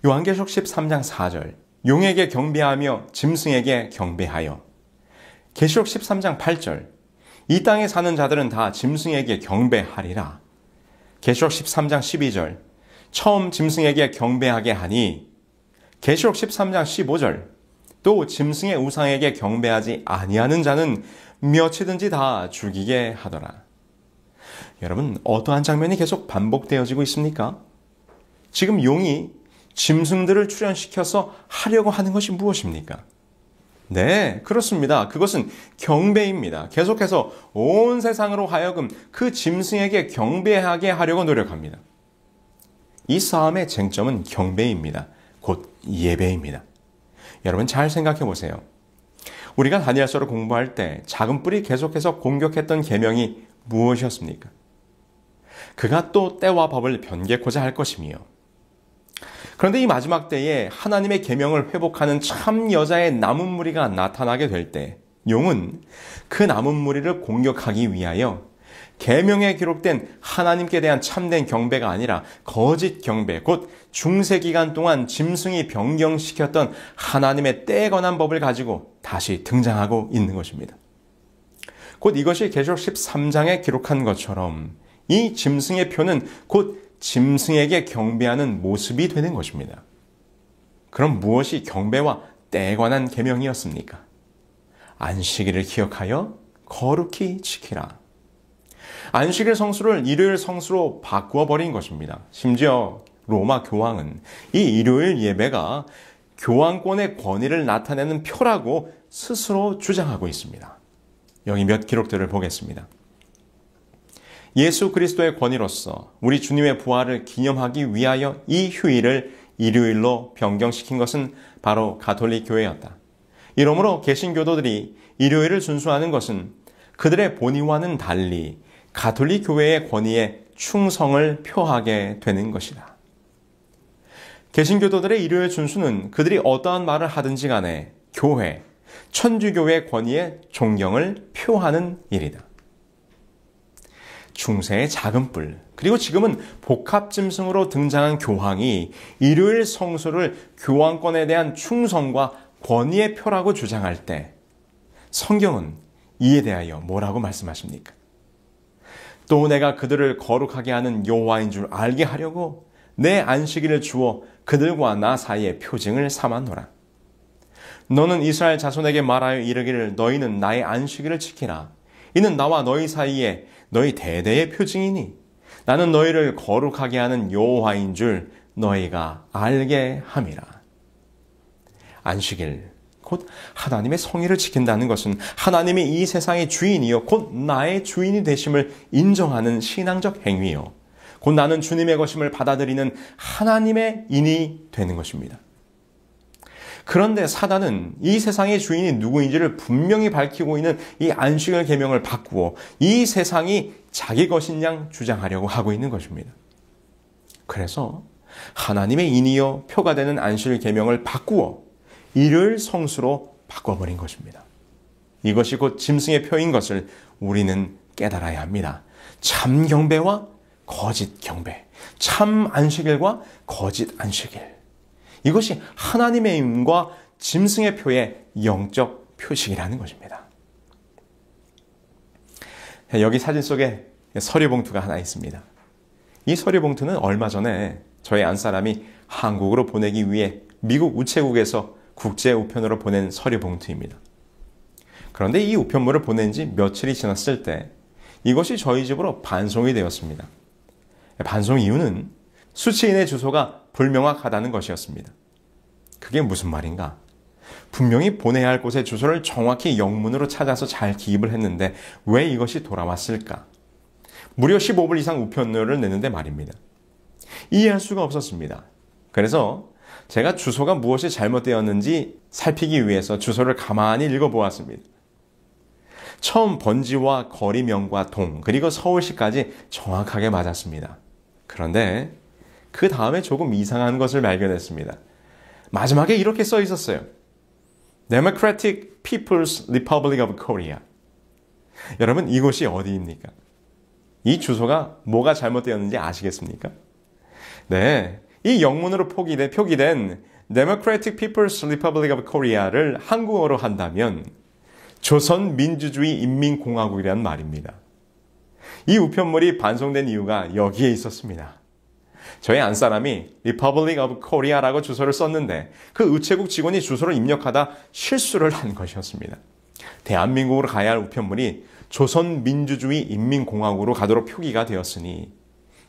요한계시록 13장 4절 용에게 경배하며 짐승에게 경배하여. 계시록 13장 8절 이 땅에 사는 자들은 다 짐승에게 경배하리라. 계시록 13장 12절 처음 짐승에게 경배하게 하니. 계시록 13장 15절 또 짐승의 우상에게 경배하지 아니하는 자는 몇이든지 다 죽이게 하더라. 여러분, 어떠한 장면이 계속 반복되어지고 있습니까? 지금 용이 짐승들을 출현시켜서 하려고 하는 것이 무엇입니까? 네, 그렇습니다. 그것은 경배입니다. 계속해서 온 세상으로 하여금 그 짐승에게 경배하게 하려고 노력합니다. 이 싸움의 쟁점은 경배입니다. 곧 예배입니다. 여러분 잘 생각해 보세요. 우리가 다니엘서를 공부할 때 작은 뿔이 계속해서 공격했던 계명이 무엇이었습니까? 그가 또 때와 법을 변개코자 할 것이며 그런데 이 마지막 때에 하나님의 계명을 회복하는 참 여자의 남은 무리가 나타나게 될 때 용은 그 남은 무리를 공격하기 위하여 계명에 기록된 하나님께 대한 참된 경배가 아니라 거짓 경배, 곧 중세 기간 동안 짐승이 변경시켰던 하나님의 때에 관한 법을 가지고 다시 등장하고 있는 것입니다. 곧 이것이 계시록 13장에 기록한 것처럼 이 짐승의 표는 곧 짐승에게 경배하는 모습이 되는 것입니다. 그럼 무엇이 경배와 때에 관한 계명이었습니까? 안식일을 기억하여 거룩히 지키라. 안식일 성수를 일요일 성수로 바꾸어 버린 것입니다. 심지어 로마 교황은 이 일요일 예배가 교황권의 권위를 나타내는 표라고 스스로 주장하고 있습니다. 여기 몇 기록들을 보겠습니다. 예수 그리스도의 권위로서 우리 주님의 부활을 기념하기 위하여 이 휴일을 일요일로 변경시킨 것은 바로 가톨릭 교회였다. 이러므로 개신교도들이 일요일을 준수하는 것은 그들의 본의와는 달리 가톨릭 교회의 권위에 충성을 표하게 되는 것이다. 개신교도들의 일요일 준수는 그들이 어떠한 말을 하든지 간에 교회, 천주교의 권위에 존경을 표하는 일이다. 중세의 작은 뿔, 그리고 지금은 복합짐승으로 등장한 교황이 일요일 성수를 교황권에 대한 충성과 권위의 표라고 주장할 때 성경은 이에 대하여 뭐라고 말씀하십니까? 또 내가 그들을 거룩하게 하는 여호와인 줄 알게 하려고 내 안식일을 주어 그들과 나 사이에 표징을 삼았노라. 너는 이스라엘 자손에게 말하여 이르기를 너희는 나의 안식일을 지키라. 이는 나와 너희 사이에 너희 대대의 표징이니 나는 너희를 거룩하게 하는 여호와인 줄 너희가 알게 함이라. 안식일, 곧 하나님의 성의를 지킨다는 것은 하나님이 이 세상의 주인이요 곧 나의 주인이 되심을 인정하는 신앙적 행위요 곧 나는 주님의 것임을 받아들이는 하나님의 인이 되는 것입니다. 그런데 사단은 이 세상의 주인이 누구인지를 분명히 밝히고 있는 이 안식일 계명을 바꾸어 이 세상이 자기 것인 양 주장하려고 하고 있는 것입니다. 그래서 하나님의 인이요 표가 되는 안식일 계명을 바꾸어 일요일 성수로 바꿔버린 것입니다. 이것이 곧 짐승의 표인 것을 우리는 깨달아야 합니다. 참 경배와 거짓 경배, 참 안식일과 거짓 안식일. 이것이 하나님의 임과 짐승의 표의 영적 표식이라는 것입니다. 여기 사진 속에 서류 봉투가 하나 있습니다. 이 서류 봉투는 얼마 전에 저희 안사람이 한국으로 보내기 위해 미국 우체국에서 국제 우편으로 보낸 서류 봉투입니다. 그런데 이 우편물을 보낸 지 며칠이 지났을 때 이것이 저희 집으로 반송이 되었습니다. 반송 이유는 수취인의 주소가 불명확하다는 것이었습니다. 그게 무슨 말인가? 분명히 보내야 할 곳의 주소를 정확히 영문으로 찾아서 잘 기입을 했는데 왜 이것이 돌아왔을까? 무려 15불 이상 우편료를 내는데 말입니다. 이해할 수가 없었습니다. 그래서 제가 주소가 무엇이 잘못되었는지 살피기 위해서 주소를 가만히 읽어보았습니다. 처음 번지와 거리명과 동, 그리고 서울시까지 정확하게 맞았습니다. 그런데 그 다음에 조금 이상한 것을 발견했습니다. 마지막에 이렇게 써 있었어요. Democratic People's Republic of Korea. 여러분, 이곳이 어디입니까? 이 주소가 뭐가 잘못되었는지 아시겠습니까? 네, 이 영문으로 표기된 Democratic People's Republic of Korea를 한국어로 한다면 조선민주주의 인민공화국이라는 말입니다. 이 우편물이 반송된 이유가 여기에 있었습니다. 저희 안사람이 Republic of Korea라고 주소를 썼는데 그 우체국 직원이 주소를 입력하다 실수를 한 것이었습니다. 대한민국으로 가야 할 우편물이 조선민주주의 인민공화국으로 가도록 표기가 되었으니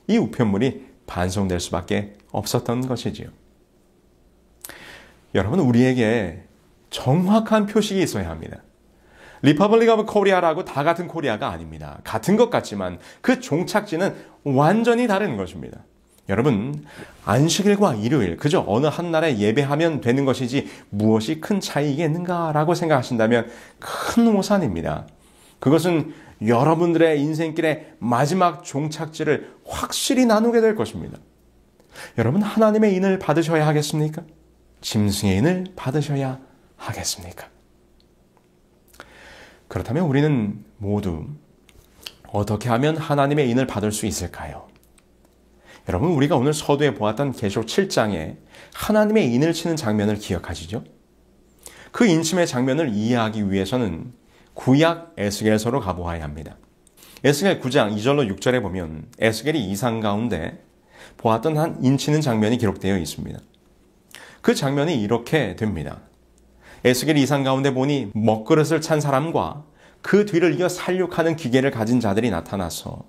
이 우편물이 반송될 수밖에 없었던 것이지요. 여러분, 우리에게 정확한 표식이 있어야 합니다. Republic of Korea라고 다 같은 코리아가 아닙니다. 같은 것 같지만 그 종착지는 완전히 다른 것입니다. 여러분, 안식일과 일요일 그저 어느 한 날에 예배하면 되는 것이지 무엇이 큰 차이겠는가라고 생각하신다면 큰 오산입니다. 그것은 여러분들의 인생길의 마지막 종착지를 확실히 나누게 될 것입니다. 여러분, 하나님의 인을 받으셔야 하겠습니까? 짐승의 인을 받으셔야 하겠습니까? 그렇다면 우리는 모두 어떻게 하면 하나님의 인을 받을 수 있을까요? 여러분, 우리가 오늘 서두에 보았던 계시록 7장에 하나님의 인을 치는 장면을 기억하시죠? 그 인침의 장면을 이해하기 위해서는 구약 에스겔서로 가보아야 합니다. 에스겔 9장 2절로 6절에 보면 에스겔이 이상 가운데 보았던 한 인치는 장면이 기록되어 있습니다. 그 장면이 이렇게 됩니다. 에스겔이 이상 가운데 보니 먹그릇을 찬 사람과 그 뒤를 이어 살육하는 기계를 가진 자들이 나타나서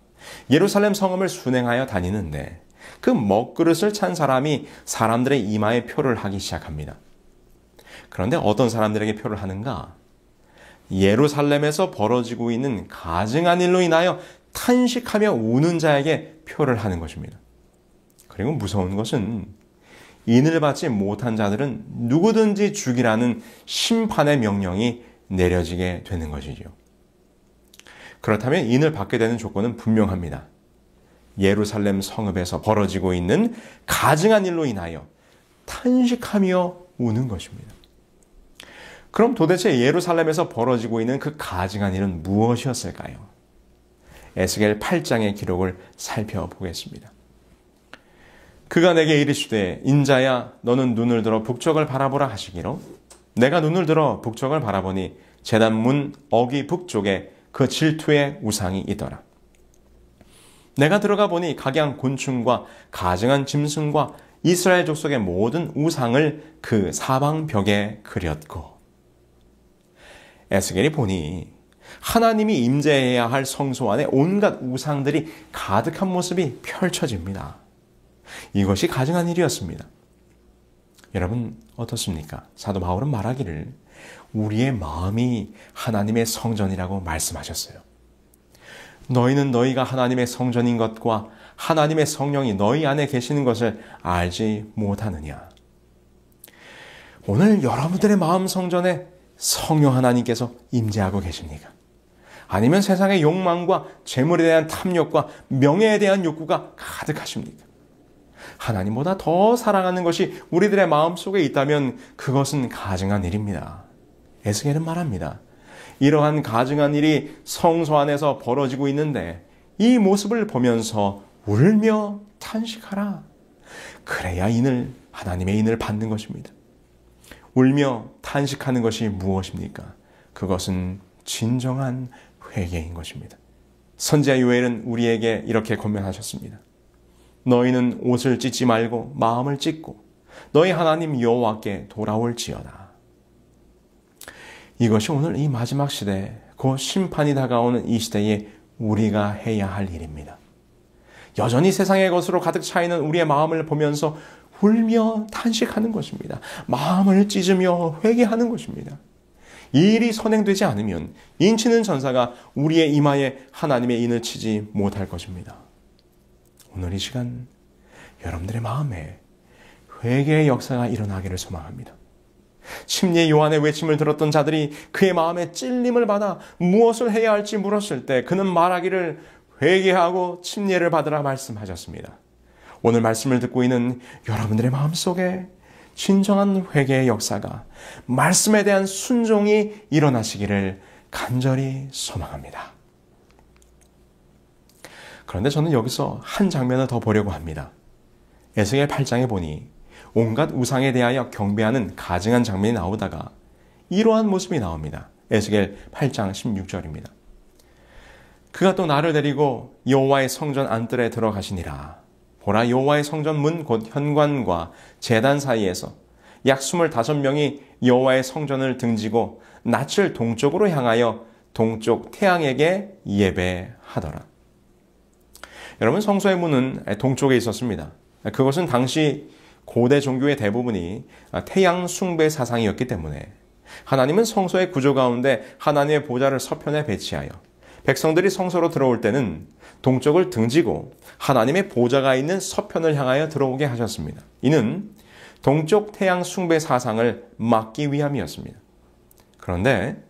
예루살렘 성읍을 순행하여 다니는데 그 먹그릇을 찬 사람이 사람들의 이마에 표를 하기 시작합니다. 그런데 어떤 사람들에게 표를 하는가? 예루살렘에서 벌어지고 있는 가증한 일로 인하여 탄식하며 우는 자에게 표를 하는 것입니다. 그리고 무서운 것은 인을 받지 못한 자들은 누구든지 죽이라는 심판의 명령이 내려지게 되는 것이죠. 그렇다면 인을 받게 되는 조건은 분명합니다. 예루살렘 성읍에서 벌어지고 있는 가증한 일로 인하여 탄식하며 우는 것입니다. 그럼 도대체 예루살렘에서 벌어지고 있는 그 가증한 일은 무엇이었을까요? 에스겔 8장의 기록을 살펴보겠습니다. 그가 내게 이르시되 인자야 너는 눈을 들어 북쪽을 바라보라 하시기로 내가 눈을 들어 북쪽을 바라보니 제단문 어귀 북쪽에 그 질투의 우상이 있더라. 내가 들어가 보니 각양 곤충과 가증한 짐승과 이스라엘 족속의 모든 우상을 그 사방벽에 그렸고. 에스겔이 보니 하나님이 임재해야 할 성소 안에 온갖 우상들이 가득한 모습이 펼쳐집니다. 이것이 가증한 일이었습니다. 여러분 어떻습니까? 사도 바울은 말하기를 우리의 마음이 하나님의 성전이라고 말씀하셨어요. 너희는 너희가 하나님의 성전인 것과 하나님의 성령이 너희 안에 계시는 것을 알지 못하느냐. 오늘 여러분들의 마음 성전에 성령 하나님께서 임재하고 계십니까? 아니면 세상의 욕망과 재물에 대한 탐욕과 명예에 대한 욕구가 가득하십니까? 하나님보다 더 사랑하는 것이 우리들의 마음속에 있다면 그것은 가증한 일입니다. 에스겔은 말합니다. 이러한 가증한 일이 성소 안에서 벌어지고 있는데 이 모습을 보면서 울며 탄식하라. 그래야 하나님의 인을 받는 것입니다. 울며 탄식하는 것이 무엇입니까? 그것은 진정한 회개인 것입니다. 선지자 요엘은 우리에게 이렇게 권면하셨습니다. 너희는 옷을 찢지 말고 마음을 찢고 너희 하나님 여호와께 돌아올지어다. 이것이 오늘 이 마지막 시대, 곧 심판이 다가오는 이 시대에 우리가 해야 할 일입니다. 여전히 세상의 것으로 가득 차 있는 우리의 마음을 보면서 울며 탄식하는 것입니다. 마음을 찢으며 회개하는 것입니다. 이 일이 선행되지 않으면 인치는 전사가 우리의 이마에 하나님의 인을 치지 못할 것입니다. 오늘 이 시간 여러분들의 마음에 회개의 역사가 일어나기를 소망합니다. 침례 요한의 외침을 들었던 자들이 그의 마음에 찔림을 받아 무엇을 해야 할지 물었을 때 그는 말하기를 회개하고 침례를 받으라 말씀하셨습니다. 오늘 말씀을 듣고 있는 여러분들의 마음속에 진정한 회개의 역사가, 말씀에 대한 순종이 일어나시기를 간절히 소망합니다. 그런데 저는 여기서 한 장면을 더 보려고 합니다. 에스겔 8장에 보니 온갖 우상에 대하여 경배하는 가증한 장면이 나오다가 이러한 모습이 나옵니다. 에스겔 8장 16절입니다. 그가 또 나를 데리고 여호와의 성전 안뜰에 들어가시니라. 보라, 여호와의 성전 문 곧 현관과 제단 사이에서 약 25명이 여호와의 성전을 등지고 낯을 동쪽으로 향하여 동쪽 태양에게 예배하더라. 여러분, 성소의 문은 동쪽에 있었습니다. 그것은 당시 고대 종교의 대부분이 태양 숭배 사상이었기 때문에 하나님은 성소의 구조 가운데 하나님의 보좌를 서편에 배치하여 백성들이 성소로 들어올 때는 동쪽을 등지고 하나님의 보좌가 있는 서편을 향하여 들어오게 하셨습니다. 이는 동쪽 태양 숭배 사상을 막기 위함이었습니다. 그런데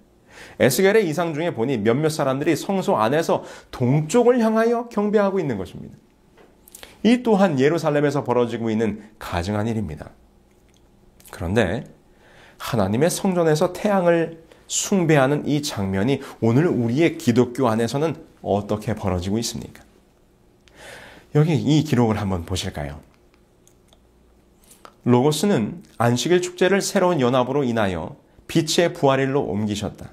에스겔의 이상 중에 보니 몇몇 사람들이 성소 안에서 동쪽을 향하여 경배하고 있는 것입니다. 이 또한 예루살렘에서 벌어지고 있는 가증한 일입니다. 그런데 하나님의 성전에서 태양을 숭배하는 이 장면이 오늘 우리의 기독교 안에서는 어떻게 벌어지고 있습니까? 여기 이 기록을 한번 보실까요? 로고스는 안식일 축제를 새로운 연합으로 인하여 빛의 부활일로 옮기셨다.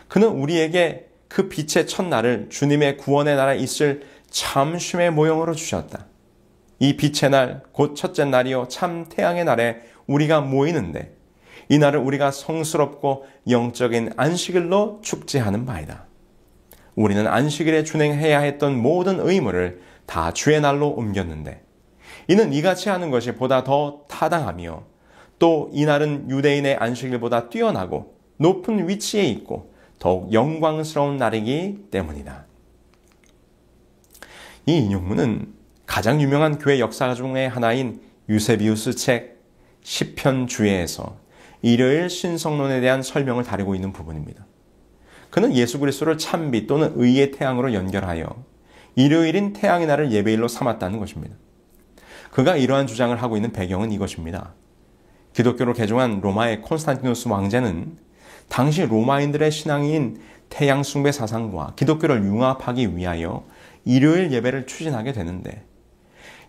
그는 우리에게 그 빛의 첫날을 주님의 구원의 날에 있을 참 쉼의 모형으로 주셨다. 이 빛의 날, 곧 첫째 날이요 참 태양의 날에 우리가 모이는데 이 날을 우리가 성스럽고 영적인 안식일로 축제하는 바이다. 우리는 안식일에 준행해야 했던 모든 의무를 다 주의 날로 옮겼는데 이는 이같이 하는 것이 보다 더 타당하며 또 이 날은 유대인의 안식일보다 뛰어나고 높은 위치에 있고 더욱 영광스러운 날이기 때문이다. 이 인용문은 가장 유명한 교회 역사 중의 하나인 유세비우스 책 시편 주에에서 일요일 신성론에 대한 설명을 다루고 있는 부분입니다. 그는 예수 그리스도를 찬빛 또는 의의 태양으로 연결하여 일요일인 태양의 날을 예배일로 삼았다는 것입니다. 그가 이러한 주장을 하고 있는 배경은 이것입니다. 기독교로 개종한 로마의 콘스탄티누스 왕제는 당시 로마인들의 신앙인 태양 숭배 사상과 기독교를 융합하기 위하여 일요일 예배를 추진하게 되는데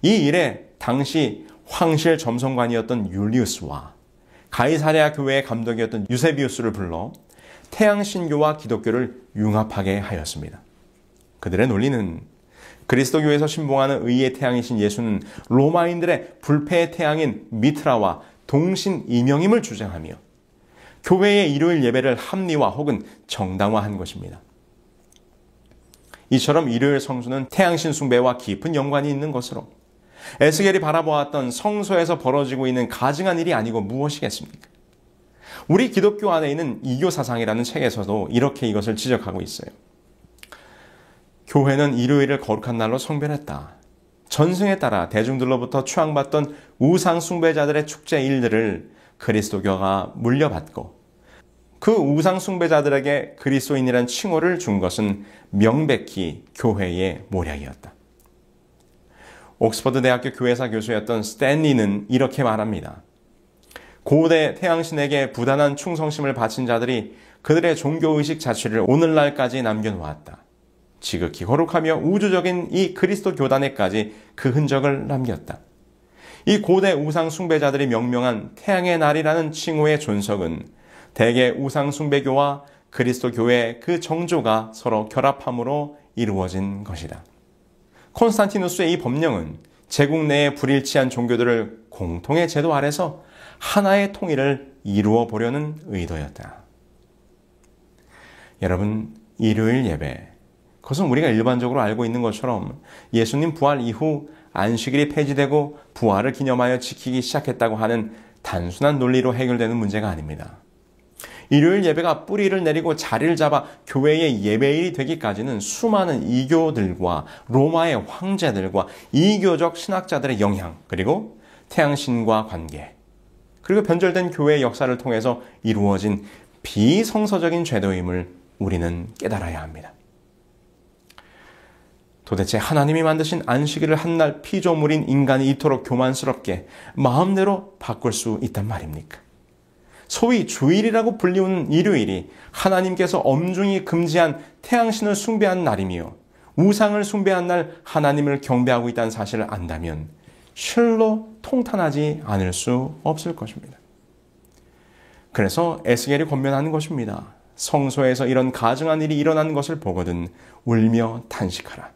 이 일에 당시 황실 점성관이었던 율리우스와 가이사랴 교회의 감독이었던 유세비우스를 불러 태양 신교와 기독교를 융합하게 하였습니다. 그들의 논리는 그리스도교에서 신봉하는 의의 태양이신 예수는 로마인들의 불패의 태양인 미트라와 동신 이명임을 주장하며 교회의 일요일 예배를 합리화 혹은 정당화한 것입니다. 이처럼 일요일 성수는 태양신 숭배와 깊은 연관이 있는 것으로 에스겔이 바라보았던 성소에서 벌어지고 있는 가증한 일이 아니고 무엇이겠습니까? 우리 기독교 안에 있는 이교사상이라는 책에서도 이렇게 이것을 지적하고 있어요. 교회는 일요일을 거룩한 날로 성별했다. 전승에 따라 대중들로부터 추앙받던 우상 숭배자들의 축제 일들을 그리스도교가 물려받고 그 우상 숭배자들에게 그리스도인이라는 칭호를 준 것은 명백히 교회의 모략이었다. 옥스퍼드 대학교 교회사 교수였던 스탠리는 이렇게 말합니다. 고대 태양신에게 부단한 충성심을 바친 자들이 그들의 종교의식 자체를 오늘날까지 남겨놓았다. 지극히 거룩하며 우주적인 이 그리스도 교단에까지 그 흔적을 남겼다. 이 고대 우상 숭배자들이 명명한 태양의 날이라는 칭호의 존속은 대개 우상 숭배교와 그리스도 교회의 그 정조가 서로 결합함으로 이루어진 것이다. 콘스탄티누스의 이 법령은 제국 내의 불일치한 종교들을 공통의 제도 아래서 하나의 통일을 이루어 보려는 의도였다. 여러분, 일요일 예배, 그것은 우리가 일반적으로 알고 있는 것처럼 예수님 부활 이후 안식일이 폐지되고 부활을 기념하여 지키기 시작했다고 하는 단순한 논리로 해결되는 문제가 아닙니다. 일요일 예배가 뿌리를 내리고 자리를 잡아 교회의 예배일이 되기까지는 수많은 이교들과 로마의 황제들과 이교적 신학자들의 영향, 그리고 태양신과 관계, 그리고 변절된 교회의 역사를 통해서 이루어진 비성서적인 제도임을 우리는 깨달아야 합니다. 도대체 하나님이 만드신 안식일을 한날 피조물인 인간이 이토록 교만스럽게 마음대로 바꿀 수 있단 말입니까? 소위 주일이라고 불리우는 일요일이 하나님께서 엄중히 금지한 태양신을 숭배한 날이며 우상을 숭배한 날 하나님을 경배하고 있다는 사실을 안다면 실로 통탄하지 않을 수 없을 것입니다. 그래서 에스겔이 권면하는 것입니다. 성소에서 이런 가증한 일이 일어나는 것을 보거든 울며 탄식하라.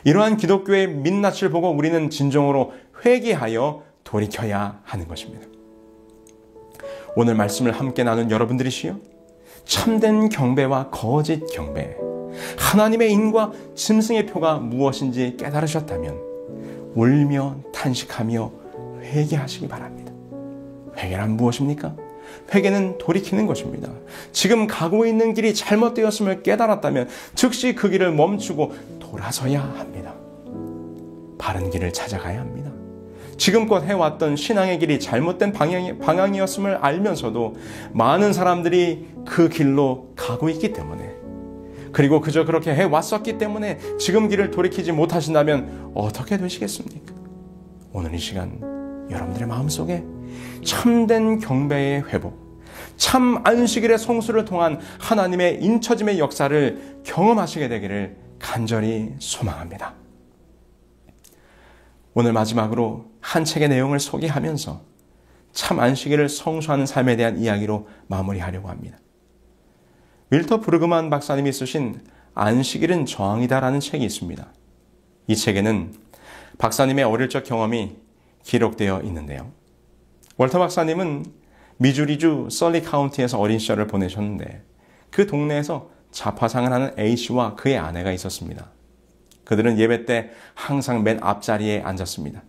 이러한 기독교의 민낯을 보고 우리는 진정으로 회개하여 돌이켜야 하는 것입니다. 오늘 말씀을 함께 나눈 여러분들이시여, 참된 경배와 거짓 경배, 하나님의 인과 짐승의 표가 무엇인지 깨달으셨다면 울며 탄식하며 회개하시기 바랍니다. 회개란 무엇입니까? 회개는 돌이키는 것입니다. 지금 가고 있는 길이 잘못되었음을 깨달았다면 즉시 그 길을 멈추고 돌아서야 합니다. 바른 길을 찾아가야 합니다. 지금껏 해왔던 신앙의 길이 잘못된 방향이었음을 알면서도 많은 사람들이 그 길로 가고 있기 때문에 그리고 그저 그렇게 해왔었기 때문에 지금 길을 돌이키지 못하신다면 어떻게 되시겠습니까? 오늘 이 시간 여러분들의 마음속에 참된 경배의 회복, 참 안식일의 성수를 통한 하나님의 인처짐의 역사를 경험하시게 되기를 간절히 소망합니다. 오늘 마지막으로 한 책의 내용을 소개하면서 참 안식일을 성수하는 삶에 대한 이야기로 마무리하려고 합니다. 윌터 브루그만 박사님이 쓰신 안식일은 저항이다라는 책이 있습니다. 이 책에는 박사님의 어릴 적 경험이 기록되어 있는데요. 월터 박사님은 미주리주 썰리 카운티에서 어린 시절을 보내셨는데 그 동네에서 자파상을 하는 A씨와 그의 아내가 있었습니다. 그들은 예배 때 항상 맨 앞자리에 앉았습니다.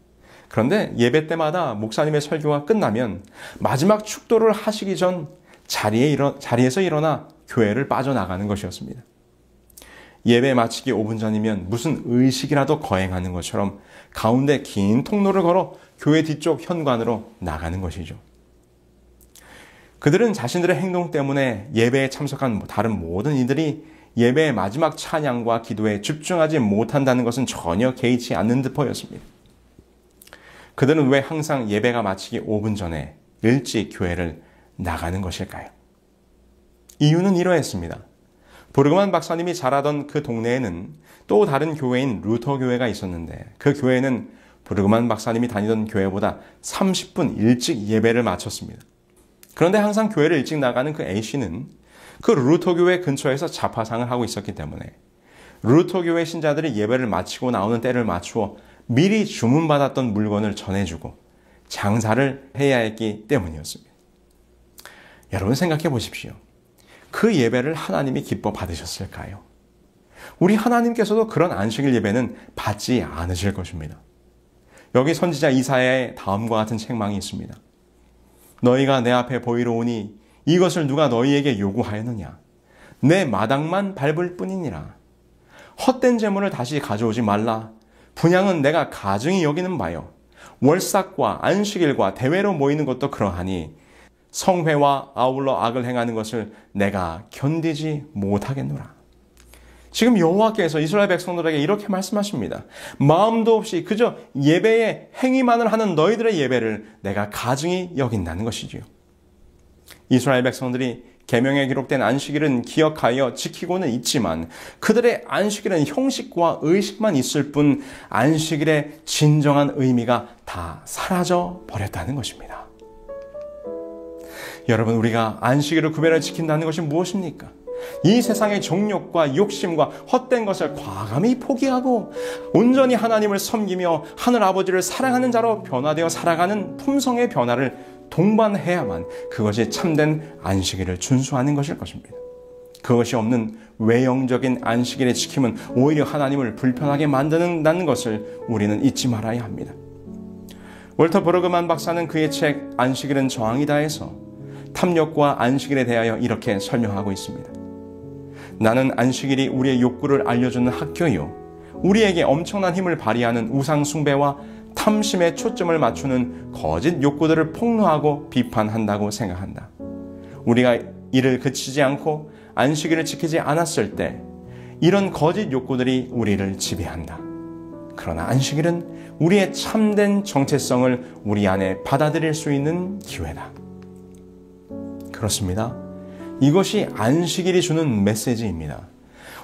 그런데 예배 때마다 목사님의 설교가 끝나면 마지막 축도를 하시기 전 자리에서 일어나 교회를 빠져나가는 것이었습니다. 예배 마치기 5분 전이면 무슨 의식이라도 거행하는 것처럼 가운데 긴 통로를 걸어 교회 뒤쪽 현관으로 나가는 것이죠. 그들은 자신들의 행동 때문에 예배에 참석한 다른 모든 이들이 예배의 마지막 찬양과 기도에 집중하지 못한다는 것은 전혀 개의치 않는 듯 보였습니다. 그들은 왜 항상 예배가 마치기 5분 전에 일찍 교회를 나가는 것일까요? 이유는 이러했습니다. 브루그만 박사님이 자라던 그 동네에는 또 다른 교회인 루터 교회가 있었는데 그 교회는 브루그만 박사님이 다니던 교회보다 30분 일찍 예배를 마쳤습니다. 그런데 항상 교회를 일찍 나가는 그 A씨는 그 루터 교회 근처에서 자파상을 하고 있었기 때문에 루터 교회 신자들이 예배를 마치고 나오는 때를 맞추어 미리 주문받았던 물건을 전해주고 장사를 해야 했기 때문이었습니다. 여러분 생각해 보십시오. 그 예배를 하나님이 기뻐 받으셨을까요? 우리 하나님께서도 그런 안식일 예배는 받지 않으실 것입니다. 여기 선지자 이사야의 다음과 같은 책망이 있습니다. 너희가 내 앞에 보이러 오니 이것을 누가 너희에게 요구하였느냐? 내 마당만 밟을 뿐이니라. 헛된 재물을 다시 가져오지 말라. 분향은 내가 가증히 여기는 바요. 월삭과 안식일과 대회로 모이는 것도 그러하니 성회와 아울러 악을 행하는 것을 내가 견디지 못하겠노라. 지금 여호와께서 이스라엘 백성들에게 이렇게 말씀하십니다. 마음도 없이 그저 예배에 행위만을 하는 너희들의 예배를 내가 가증히 여긴다는 것이지요. 이스라엘 백성들이 계명에 기록된 안식일은 기억하여 지키고는 있지만 그들의 안식일은 형식과 의식만 있을 뿐 안식일의 진정한 의미가 다 사라져 버렸다는 것입니다. 여러분, 우리가 안식일을 구별을 지킨다는 것이 무엇입니까? 이 세상의 정욕과 욕심과 헛된 것을 과감히 포기하고 온전히 하나님을 섬기며 하늘 아버지를 사랑하는 자로 변화되어 살아가는 품성의 변화를 동반해야만 그것이 참된 안식일을 준수하는 것일 것입니다. 그것이 없는 외형적인 안식일의 지킴은 오히려 하나님을 불편하게 만드는다는 것을 우리는 잊지 말아야 합니다. 월터 브루그만 박사는 그의 책 안식일은 저항이다에서 탐욕과 안식일에 대하여 이렇게 설명하고 있습니다. 나는 안식일이 우리의 욕구를 알려주는 학교요, 우리에게 엄청난 힘을 발휘하는 우상 숭배와 탐심에 초점을 맞추는 거짓 욕구들을 폭로하고 비판한다고 생각한다. 우리가 이를 그치지 않고 안식일을 지키지 않았을 때 이런 거짓 욕구들이 우리를 지배한다. 그러나 안식일은 우리의 참된 정체성을 우리 안에 받아들일 수 있는 기회다. 그렇습니다. 이것이 안식일이 주는 메시지입니다.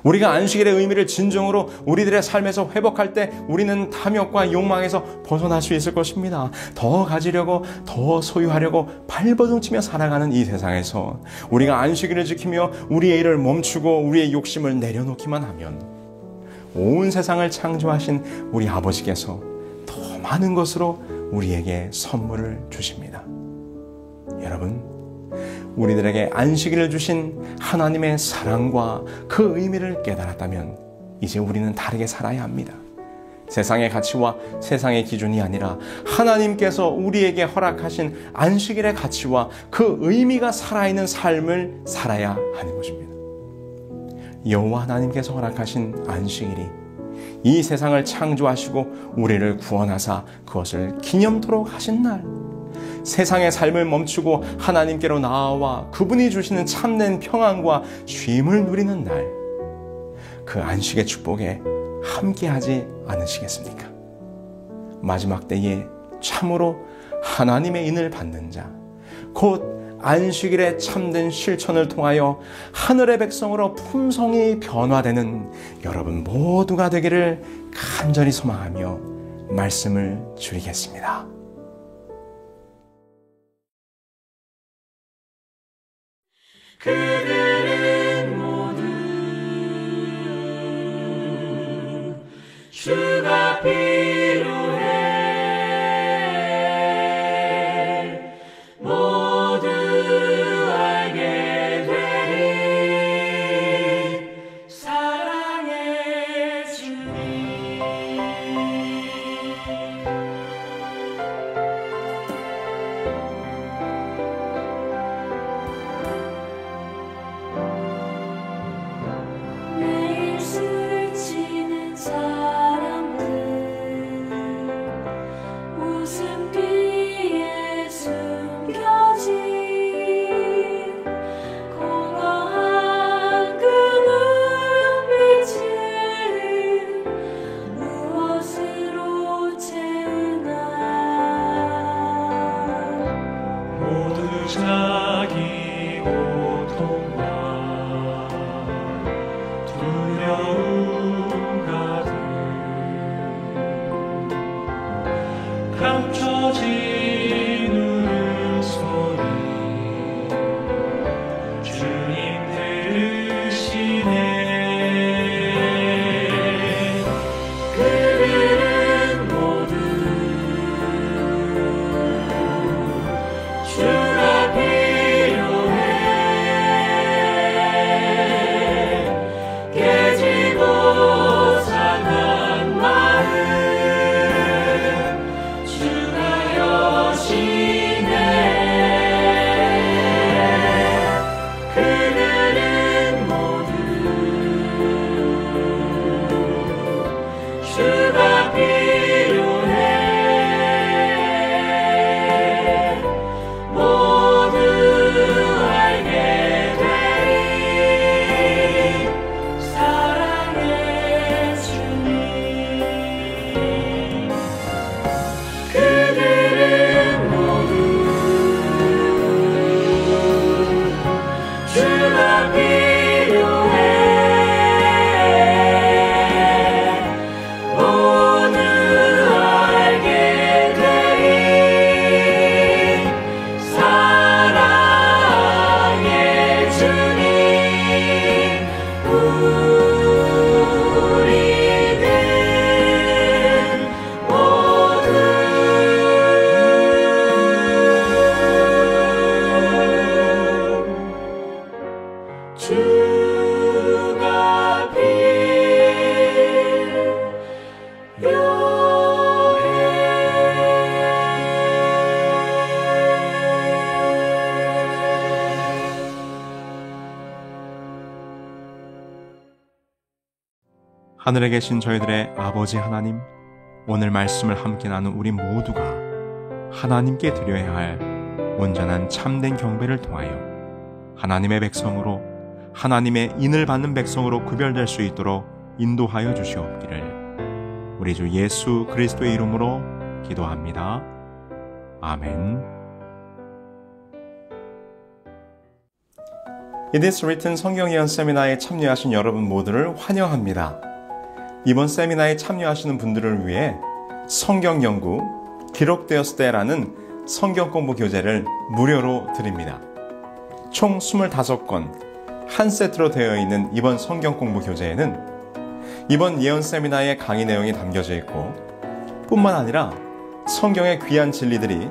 우리가 안식일의 의미를 진정으로 우리들의 삶에서 회복할 때 우리는 탐욕과 욕망에서 벗어날 수 있을 것입니다. 더 가지려고, 더 소유하려고 발버둥치며 살아가는 이 세상에서 우리가 안식일을 지키며 우리의 일을 멈추고 우리의 욕심을 내려놓기만 하면 온 세상을 창조하신 우리 아버지께서 더 많은 것으로 우리에게 선물을 주십니다. 여러분, 우리들에게 안식일을 주신 하나님의 사랑과 그 의미를 깨달았다면 이제 우리는 다르게 살아야 합니다. 세상의 가치와 세상의 기준이 아니라 하나님께서 우리에게 허락하신 안식일의 가치와 그 의미가 살아있는 삶을 살아야 하는 것입니다. 여호와 하나님께서 허락하신 안식일이 이 세상을 창조하시고 우리를 구원하사 그것을 기념토록 하신 날, 세상의 삶을 멈추고 하나님께로 나아와 그분이 주시는 참된 평안과 쉼을 누리는 날, 그 안식의 축복에 함께하지 않으시겠습니까? 마지막 때에 참으로 하나님의 인을 받는 자, 곧 안식일의 참된 실천을 통하여 하늘의 백성으로 품성이 변화되는 여러분 모두가 되기를 간절히 소망하며 말씀을 드리겠습니다. 그들은 모두 주가 필요해 모두 알게 되리 사랑의 주님. 매일 스치는 사람들 웃음기에 숨겨진 공허한 그 눈빛을 무엇으로 채우나 모두 자기 고통과 두려움 가득 감춰진 울음소리 주님 들으시네. 그들은 모두 주가 필요해 깨지고 상한 마음 주가 여시네. 그들은 모두 주가 필요해 모두 알게 되리 사랑의 주님. 그들은 모두 주가 필요해 모두 알게 되리 사랑의 주님. 우리는 모두 주가 필요해. 하늘에 계신 저희들의 아버지 하나님, 오늘 말씀을 함께 나눈 우리 모두가 하나님께 드려야 할 온전한 참된 경배를 통하여 하나님의 백성으로, 하나님의 인을 받는 백성으로 구별될 수 있도록 인도하여 주시옵기를 우리 주 예수 그리스도의 이름으로 기도합니다. 아멘. It is written 성경 예언 세미나에 참여하신 여러분 모두를 환영합니다. 이번 세미나에 참여하시는 분들을 위해 성경 연구 기록되었을 때라는 성경 공부 교재를 무료로 드립니다. 총 25권 한 세트로 되어 있는 이번 성경 공부 교재에는 이번 예언 세미나의 강의 내용이 담겨져 있고 뿐만 아니라 성경의 귀한 진리들이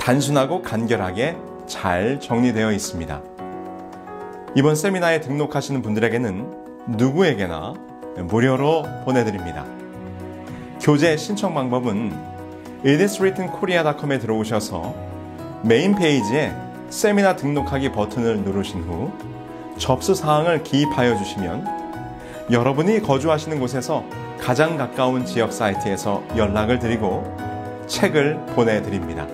단순하고 간결하게 잘 정리되어 있습니다. 이번 세미나에 등록하시는 분들에게는 누구에게나 무료로 보내드립니다. 교재 신청 방법은 itiswrittenkorea.com에 들어오셔서 메인 페이지에 세미나 등록하기 버튼을 누르신 후 접수 사항을 기입하여 주시면 여러분이 거주하시는 곳에서 가장 가까운 지역 사이트에서 연락을 드리고 책을 보내드립니다.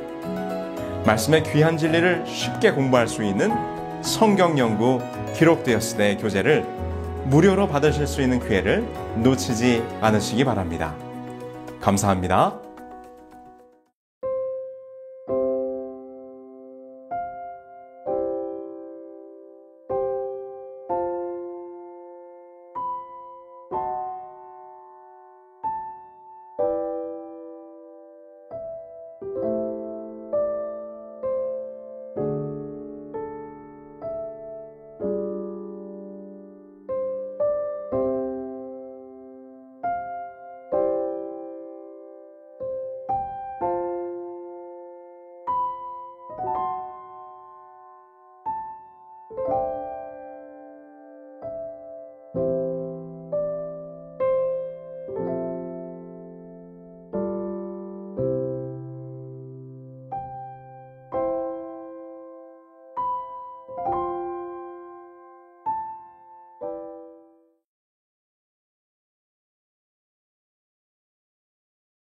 말씀의 귀한 진리를 쉽게 공부할 수 있는 성경 연구 기록되었을 때 교재를 무료로 받으실 수 있는 기회를 놓치지 않으시기 바랍니다. 감사합니다.